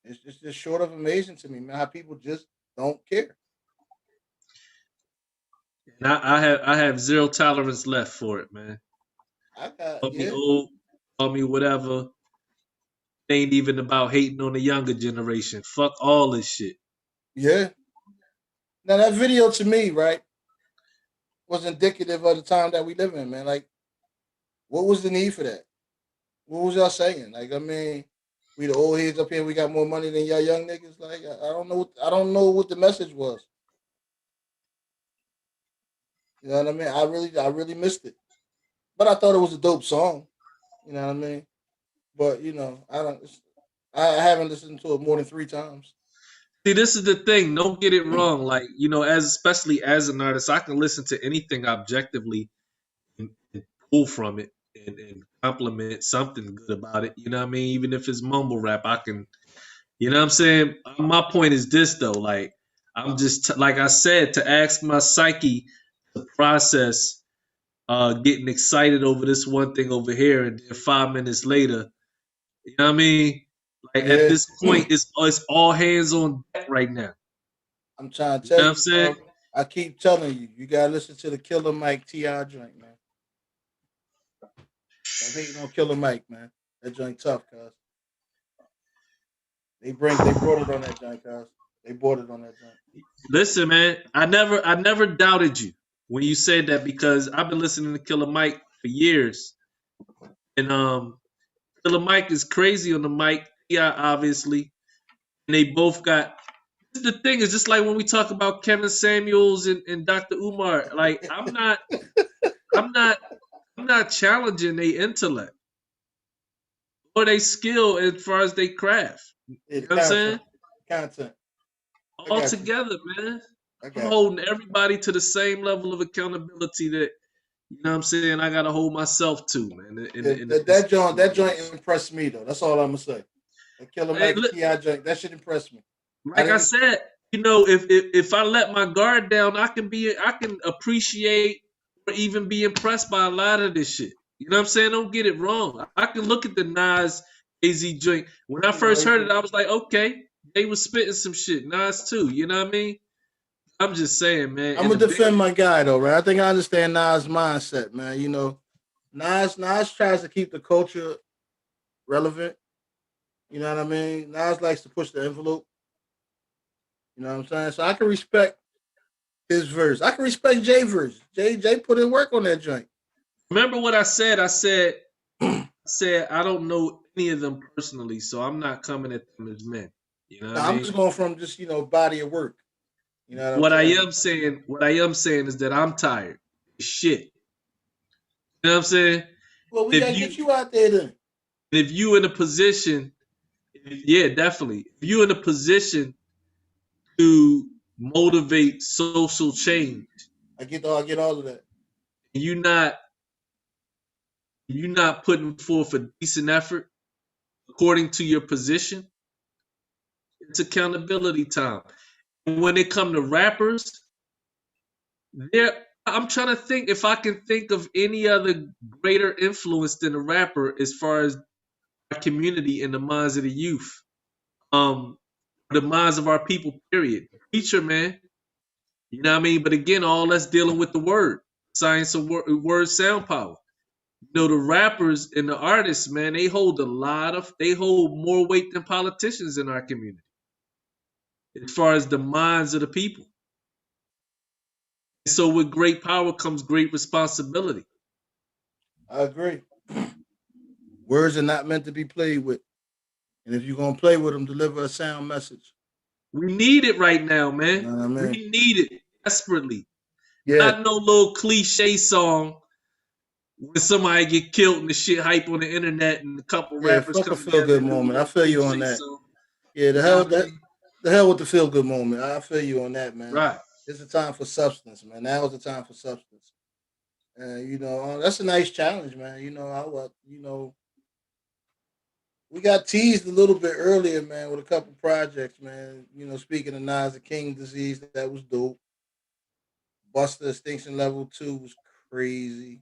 Speaker 1: It's just short of amazing to me, man. How people just don't care.
Speaker 3: And I have zero tolerance left for it, man.
Speaker 1: I got
Speaker 3: Call me
Speaker 1: yeah.
Speaker 3: old, call me whatever. It ain't even about hating on the younger generation. Fuck all this shit.
Speaker 1: Yeah. Now that video to me, right, was indicative of the time that we live in, man. Like, what was the need for that? What was y'all saying? Like, I mean, we the old heads up here. We got more money than y'all young niggas. Like, I don't know. I don't know what the message was. You know what I mean? I really missed it. But I thought it was a dope song. You know what I mean? But I don't. I haven't listened to it more than 3 times.
Speaker 3: See, this is the thing. Don't get it wrong. Like, as especially as an artist, I can listen to anything objectively and pull from it and compliment something good about it. You know what I mean? Even if it's mumble rap, I can. You know what I'm saying? My point is this though. Like, I'm just like I said, to ask my psyche to process getting excited over this one thing over here, and then 5 minutes later, you know what I mean? Like at
Speaker 1: Yeah,
Speaker 3: this point, it's all hands on deck right now.
Speaker 1: I'm trying to
Speaker 3: You
Speaker 1: tell
Speaker 3: know what I'm
Speaker 1: you,
Speaker 3: saying?
Speaker 1: dog. I keep telling you, you gotta listen to the Killer Mike Ti joint, man. I'm hating on Killer Mike, man. That joint tough, cuz they brought it on that joint, cuz they brought it on that joint.
Speaker 3: Listen, man, I never doubted you when you said that because I've been listening to Killer Mike for years, and Killer Mike is crazy on the mic. Yeah, obviously, and they both got. The thing is just like when we talk about Kevin Samuels and Dr. Umar. Like I'm not, I'm not challenging their intellect or their skill as far as they craft. You
Speaker 1: Yeah,
Speaker 3: know
Speaker 1: the
Speaker 3: what I'm saying?
Speaker 1: content. I
Speaker 3: All
Speaker 1: got you.
Speaker 3: together, man.
Speaker 1: I
Speaker 3: I'm
Speaker 1: got you.
Speaker 3: holding everybody to the same level of accountability that you know what I'm saying I gotta hold myself to, man.
Speaker 1: Yeah,
Speaker 3: In
Speaker 1: that joint impressed me though. That's all I'm gonna say. That Killer
Speaker 3: Hey,
Speaker 1: Mike and
Speaker 3: look,
Speaker 1: Ti joint, that should impress me. I
Speaker 3: like I
Speaker 1: didn't.
Speaker 3: said, if I let my guard down, I can appreciate or even be impressed by a lot of this shit. You know what I'm saying? Don't get it wrong. I can look at the Nas AZ joint. When I first heard it, I was like, okay, they was spitting some shit. Nas too. You know what I mean? I'm just saying, man.
Speaker 1: I'm
Speaker 3: In the
Speaker 1: gonna
Speaker 3: big,
Speaker 1: defend my guy though, right? I think I understand Nas' mindset, man. Nas tries to keep the culture relevant. You know what I mean? Nas likes to push the envelope. You know what I'm saying? So I can respect his verse. I can respect Jay verse. Jay put in work on that joint.
Speaker 3: remember what I said? I said I don't know any of them personally, so I'm not coming at them as men. You know what I
Speaker 1: Now I'm
Speaker 3: mean?
Speaker 1: just going from just body of work. You know what I'm
Speaker 3: What I
Speaker 1: saying?
Speaker 3: am saying, what I am saying is that I'm tired. Shit. You know what I'm saying?
Speaker 1: Well, we
Speaker 3: If
Speaker 1: gotta
Speaker 3: you
Speaker 1: get you out there then.
Speaker 3: if you in a position, yeah, definitely. If you in a position to motivate social change,
Speaker 1: I get all of that.
Speaker 3: and you not putting forth a decent effort according to your position, it's accountability time. And when it come to rappers, there I'm trying to think if I can think of any other greater influence than a rapper as far as our community in the minds of the youth. Um, the minds of our people, period. Preacher, man. You know what I mean? But again, all that's dealing with the word, science of word sound power. The rappers and the artists, man, they hold more weight than politicians in our community as far as the minds of the people. And so with great power comes great responsibility.
Speaker 1: I agree. Words are not meant to be played with, and if you're gonna play with them, deliver a sound message.
Speaker 3: We need it right now,
Speaker 1: You
Speaker 3: man.
Speaker 1: know what I
Speaker 3: We
Speaker 1: mean?
Speaker 3: need it desperately.
Speaker 1: Yeah,
Speaker 3: Not no little cliche song when somebody get killed and the shit hype on the internet and a couple
Speaker 1: yeah.
Speaker 3: rappers
Speaker 1: Fuck a
Speaker 3: come
Speaker 1: feel
Speaker 3: together
Speaker 1: good
Speaker 3: and do a
Speaker 1: moment. I
Speaker 3: little
Speaker 1: feel you on
Speaker 3: cliche
Speaker 1: that.
Speaker 3: song.
Speaker 1: Yeah,
Speaker 3: You know what I mean?
Speaker 1: the hell with the feel good moment. I feel you on that, man.
Speaker 3: Right.
Speaker 1: It's the time for substance, man. Now is the time for substance. And that's a nice challenge, man. We got teased a little bit earlier, man, with a couple projects, man. Speaking of Nas, the King disease, that was dope. Buster Extinction Level 2 was crazy.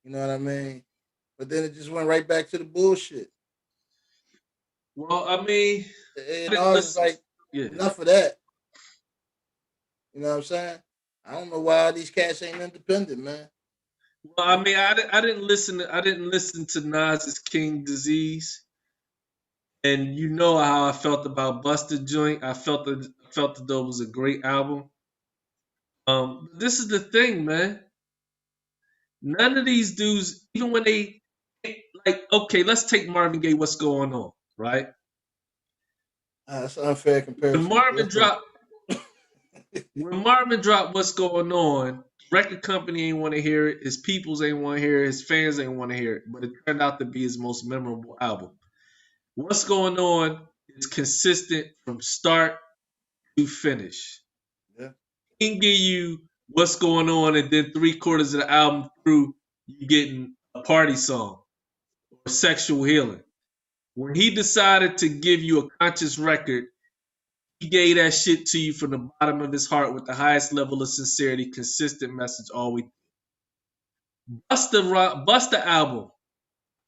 Speaker 1: You know what I mean? But then it just went right back to the bullshit.
Speaker 3: Well, I mean, I
Speaker 1: And
Speaker 3: didn't
Speaker 1: I was
Speaker 3: listen.
Speaker 1: like,
Speaker 3: Yeah.
Speaker 1: enough of that. You know what I'm saying? I don't know why these cats ain't independent, man.
Speaker 3: Well, I mean, I didn't listen. I didn't listen to Nas's King Disease. And you know how I felt about Busta Joint. I felt that though was a great album. This is the thing, man. None of these dudes, even when they like, okay, let's take Marvin Gaye. What's going on, right?
Speaker 1: That's an unfair
Speaker 3: When
Speaker 1: comparison.
Speaker 3: Marvin dropped, when Marvin dropped, what's going on? Record company ain't want to hear it. His peoples ain't want to hear it. His fans ain't want to hear it. But it turned out to be his most memorable album. What's going on is consistent from start to finish.
Speaker 1: Yeah.
Speaker 3: He can give you what's going on, and then 3/4 of the album through, you getting a party song or sexual healing. When he decided to give you a conscious record, he gave that shit to you from the bottom of his heart with the highest level of sincerity, consistent message all week. Busta album.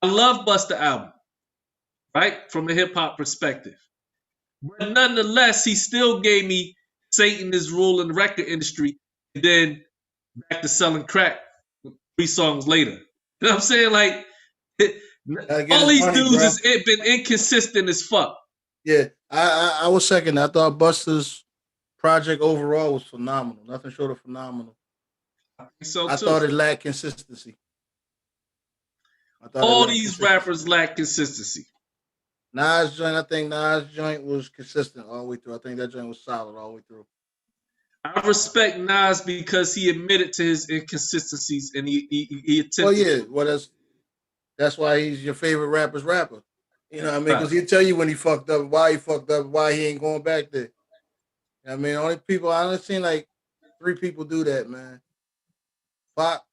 Speaker 3: I love Busta album, right? From a hip hop perspective. But nonetheless, he still gave me Satan is ruling the record industry, and then back to selling crack 3 songs later. You know what I'm saying? Like,
Speaker 1: Gotta get
Speaker 3: all
Speaker 1: his
Speaker 3: these
Speaker 1: money,
Speaker 3: dudes
Speaker 1: bro.
Speaker 3: has been inconsistent as fuck.
Speaker 1: Yeah, I was second. I thought Busta's project overall was phenomenal. Nothing short of phenomenal.
Speaker 3: I think so
Speaker 1: I
Speaker 3: too.
Speaker 1: thought it lacked consistency.
Speaker 3: All these rappers lack consistency.
Speaker 1: Nas joint, I think Nas joint was consistent all the way through. I think that joint was solid all the way through.
Speaker 3: I respect Nas because he admitted to his inconsistencies and he
Speaker 1: Well,
Speaker 3: attempted.
Speaker 1: yeah, well that's why he's your favorite rapper's rapper. You know what I mean? Because
Speaker 3: Right.
Speaker 1: he'll tell you when he fucked up, why he ain't going back there. You know what I mean, only people I only seen like 3 people do that, man. Pop,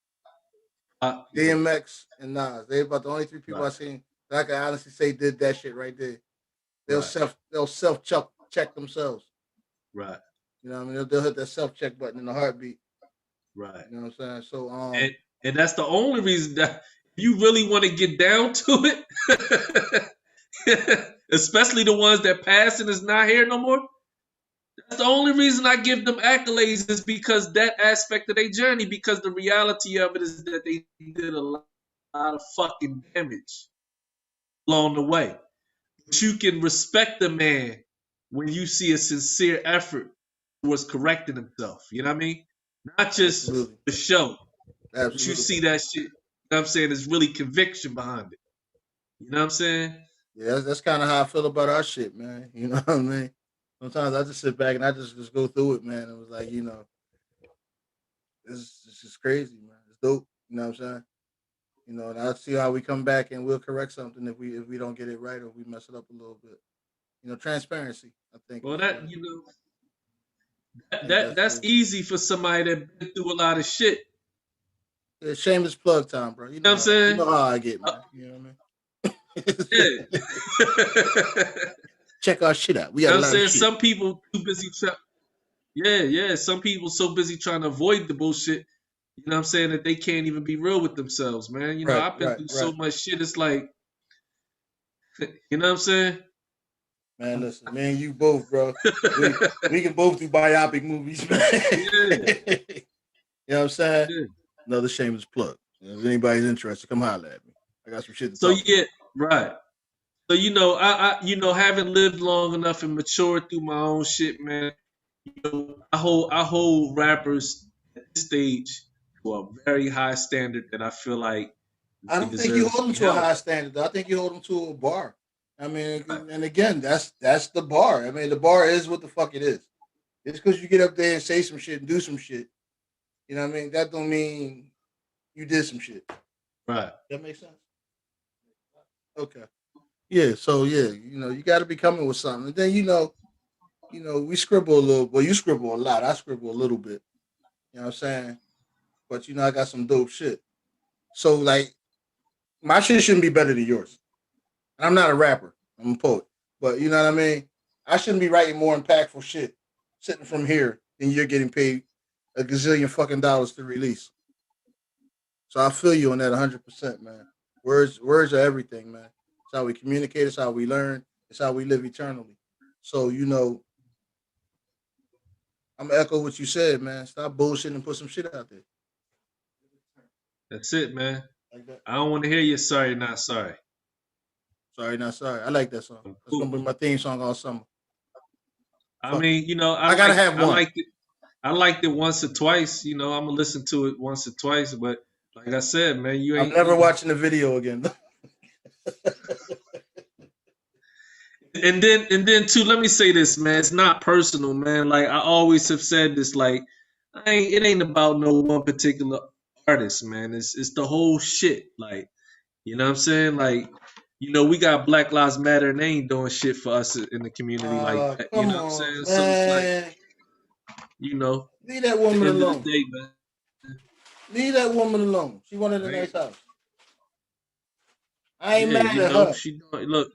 Speaker 3: Yeah.
Speaker 1: DMX, and Nas. They about the only 3 people I
Speaker 3: Right.
Speaker 1: seen that I can honestly say did that shit right there.
Speaker 3: Right.
Speaker 1: They'll self check themselves.
Speaker 3: Right.
Speaker 1: You know what I mean? They'll hit that self check button in a heartbeat.
Speaker 3: Right.
Speaker 1: You know what I'm saying? So
Speaker 3: And that's the only reason that if you really want to get down to it, especially the ones that passed and is not here no more. That's the only reason I give them accolades is because that aspect of their journey, because the reality of it is that they did a lot of fucking damage along the way. But you can respect the man when you see a sincere effort towards correcting himself. You know what I mean? Not just
Speaker 1: absolutely.
Speaker 3: the show. But you
Speaker 1: Absolutely.
Speaker 3: see that shit, you know what I'm saying, there's really conviction behind it. You know what I'm saying?
Speaker 1: Yeah, that's kind of how I feel about our shit, man. You know what I mean? Sometimes I just sit back and I just go through it, man. It was like, this is crazy, man. It's dope. You know what I'm saying? And I see how we come back and we'll correct something if we don't get it right or we mess it up a little bit. Transparency. I think
Speaker 3: Well,
Speaker 1: is
Speaker 3: that, you know,
Speaker 1: I think
Speaker 3: that's easy for somebody that been through a lot of shit.
Speaker 1: it's shameless plug time, bro.
Speaker 3: You know what I'm
Speaker 1: You
Speaker 3: saying?
Speaker 1: know how I get, man. You know what I mean?
Speaker 3: Yeah.
Speaker 1: Check our shit out. We
Speaker 3: You
Speaker 1: got
Speaker 3: know
Speaker 1: a
Speaker 3: what I'm
Speaker 1: lot of
Speaker 3: saying?
Speaker 1: shit.
Speaker 3: Some people too busy yeah. Some people so busy trying to avoid the bullshit, you know what I'm saying, that they can't even be real with themselves, man. You know,
Speaker 1: Right,
Speaker 3: I've been
Speaker 1: right,
Speaker 3: through so
Speaker 1: right.
Speaker 3: much shit, it's like, you know what I'm saying?
Speaker 1: Man, listen, me and you both, bro. We can both do biopic movies, man.
Speaker 3: Yeah,
Speaker 1: You know what I'm saying?
Speaker 3: yeah.
Speaker 1: Another shameless plug. If anybody's interested, come holler at me. I got some shit to
Speaker 3: So
Speaker 1: talk
Speaker 3: yeah,
Speaker 1: about.
Speaker 3: right. So having lived long enough and matured through my own shit, man, I hold rappers at this stage to a very high standard that I feel like
Speaker 1: I
Speaker 3: they
Speaker 1: don't think you
Speaker 3: deserve to
Speaker 1: hold them
Speaker 3: be
Speaker 1: to a
Speaker 3: held.
Speaker 1: high standard. Though. I think you hold them to a bar. I
Speaker 3: Right,
Speaker 1: mean, and again, that's the bar. I mean, the bar is what the fuck it is. It's because you get up there and say some shit and do some shit. You know what I mean? That don't mean you did some shit.
Speaker 3: right,
Speaker 1: That makes sense. Okay. Yeah. So yeah, you got to be coming with something. And then we scribble a little. Well, you scribble a lot. I scribble a little bit. You know what I'm saying? But I got some dope shit. So like, my shit shouldn't be better than yours. And I'm not a rapper. I'm a poet. But you know what I mean? I shouldn't be writing more impactful shit sitting from here than you're getting paid a gazillion fucking dollars to release. So I feel you on that 100%, man. Words are everything, man. It's how we communicate. It's how we learn. It's how we live eternally. So I'm gonna echo what you said, man. Stop bullshitting and put some shit out there
Speaker 3: that's it, man.
Speaker 1: like that.
Speaker 3: I don't want to hear you sorry, not sorry.
Speaker 1: Sorry, not sorry. I like that song. That's gonna be my theme song all summer.
Speaker 3: I
Speaker 1: Fuck it.
Speaker 3: mean, you know,
Speaker 1: I gotta have
Speaker 3: I
Speaker 1: one.
Speaker 3: liked it. I liked it once or twice. You know, I'm gonna listen to it once or twice. But like I said, man, you
Speaker 1: I'm
Speaker 3: ain't.
Speaker 1: never
Speaker 3: You know.
Speaker 1: watching the video again.
Speaker 3: And then too, let me say this, man. It's not personal, man. Like I always have said this, like it ain't about no one particular artist, man. It's the whole shit. Like, you know what I'm saying? Like, you know, we got Black Lives Matter and they ain't doing shit for us in the community like that. You
Speaker 1: Come
Speaker 3: know what I'm
Speaker 1: on,
Speaker 3: saying? So it's like,
Speaker 1: man.
Speaker 3: you know,
Speaker 1: Leave that
Speaker 3: at the
Speaker 1: woman
Speaker 3: end of the
Speaker 1: alone.
Speaker 3: day, man.
Speaker 1: Leave that woman alone. She wanted a
Speaker 3: Right?
Speaker 1: nice house. I ain't
Speaker 3: Yeah,
Speaker 1: mad
Speaker 3: you
Speaker 1: at
Speaker 3: know,
Speaker 1: her.
Speaker 3: she don't look.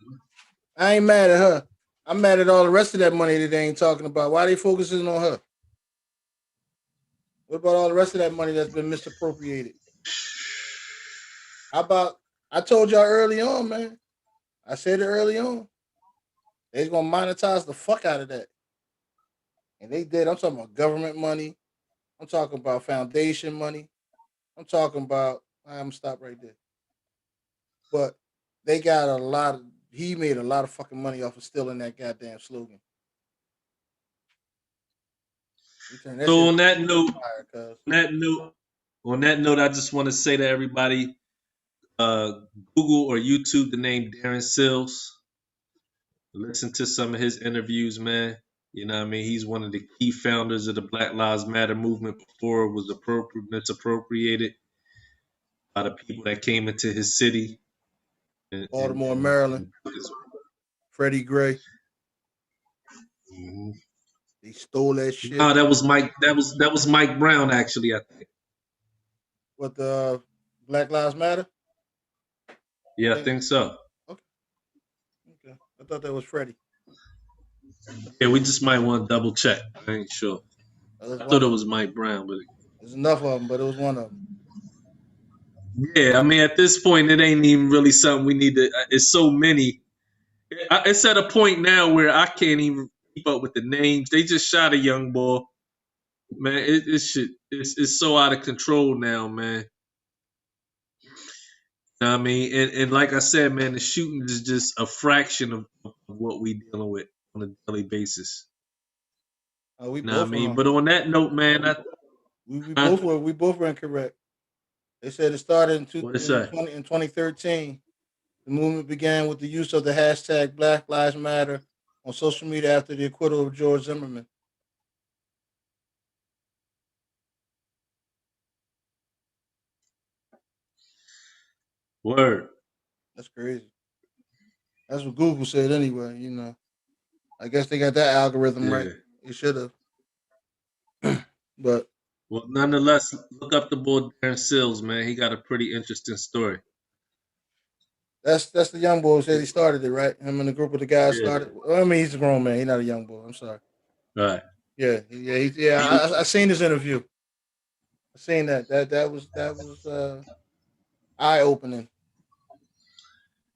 Speaker 1: I ain't mad at her. I'm mad at all the rest of that money that they ain't talking about. Why they focusing on her? What about all the rest of that money that's been misappropriated? How about I told y'all early on, man. I said it early on. They's gonna monetize the fuck out of that. And they did. I'm talking about government money. I'm talking about foundation money. I'm talking about I'm gonna stop right there. But they got a lot of he made a lot of fucking money off of stealing that goddamn slogan. He turned that
Speaker 3: So
Speaker 1: shit
Speaker 3: on that
Speaker 1: into
Speaker 3: note,
Speaker 1: fire, cuz.
Speaker 3: on that note, on that note, I just want to say to everybody, uh, Google or YouTube the name Darren Sills. Listen to some of his interviews, man. You know what I mean? He's one of the key founders of the Black Lives Matter movement before it was misappropriated by the people that came into his city and, and,
Speaker 1: Baltimore,
Speaker 3: and,
Speaker 1: Maryland,
Speaker 3: and
Speaker 1: Freddie Gray.
Speaker 3: Mhm.
Speaker 1: They stole that shit.
Speaker 3: No, that was Mike. That was Mike Brown, actually. I think.
Speaker 1: What the Black Lives Matter? I
Speaker 3: Yeah, I
Speaker 1: think
Speaker 3: think so.
Speaker 1: okay. Okay. I thought that was Freddie.
Speaker 3: Yeah, we just might want to double check. I ain't sure.
Speaker 1: That was
Speaker 3: I thought
Speaker 1: one
Speaker 3: it
Speaker 1: of them.
Speaker 3: was Mike Brown, but
Speaker 1: There's enough of them, but it was one of them.
Speaker 3: yeah, I mean, at this point, it ain't even really something we need to. It's so many. It's at a point now where I can't even keep up with the names. They just shot a young boy. Man, it shit. It's so out of control now, man. You know what I mean, and like I said, man, the shooting is just a fraction of what we dealing with on a daily basis.
Speaker 1: We
Speaker 3: You know what I
Speaker 1: both were
Speaker 3: mean?
Speaker 1: wrong.
Speaker 3: But on that note, man, huh?
Speaker 1: We both were incorrect. They said it started
Speaker 3: What it say?
Speaker 1: in 2013. The movement began with the use of the hashtag Black Lives Matter on social media after the acquittal of George Zimmerman.
Speaker 3: Word.
Speaker 1: That's crazy. That's what Google said anyway. I guess they got that algorithm right.
Speaker 3: Yeah.
Speaker 1: It should have, but
Speaker 3: Well, nonetheless, look up the boy Darren Sills, man. He got a pretty interesting story.
Speaker 1: that's the young boy who said he started it, right? Him and a group of the guys
Speaker 3: Yeah.
Speaker 1: started. Well, I mean, he's a grown man. He's not a young boy. I'm sorry.
Speaker 3: Right.
Speaker 1: Yeah. I seen his interview. I seen that. That was eye opening.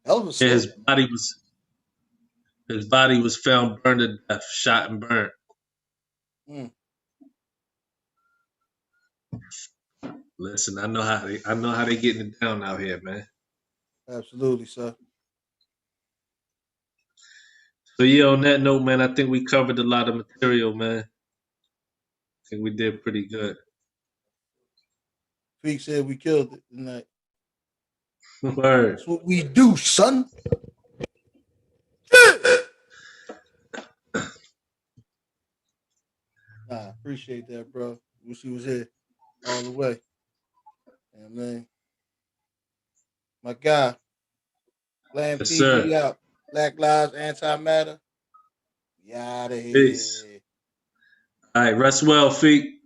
Speaker 1: Hell of a
Speaker 3: Yeah,
Speaker 1: slogan.
Speaker 3: his body was found burned to death, shot and burned.
Speaker 1: Mm,
Speaker 3: Listen, I know how they getting it down out here, man.
Speaker 1: absolutely, sir.
Speaker 3: So yeah, on that note, man, I think we covered a lot of material, man. I think we did pretty good.
Speaker 1: Feek said we killed it tonight.
Speaker 3: Word.
Speaker 1: That's what we do, son. Nah, appreciate that, bro. Wish he was here all the way. Yeah, man. My guy, Blam
Speaker 3: Yes,
Speaker 1: TV
Speaker 3: sir.
Speaker 1: out. Black Lives, Antimatter. We out of
Speaker 3: Peace.
Speaker 1: here.
Speaker 3: All right, rest well, feet.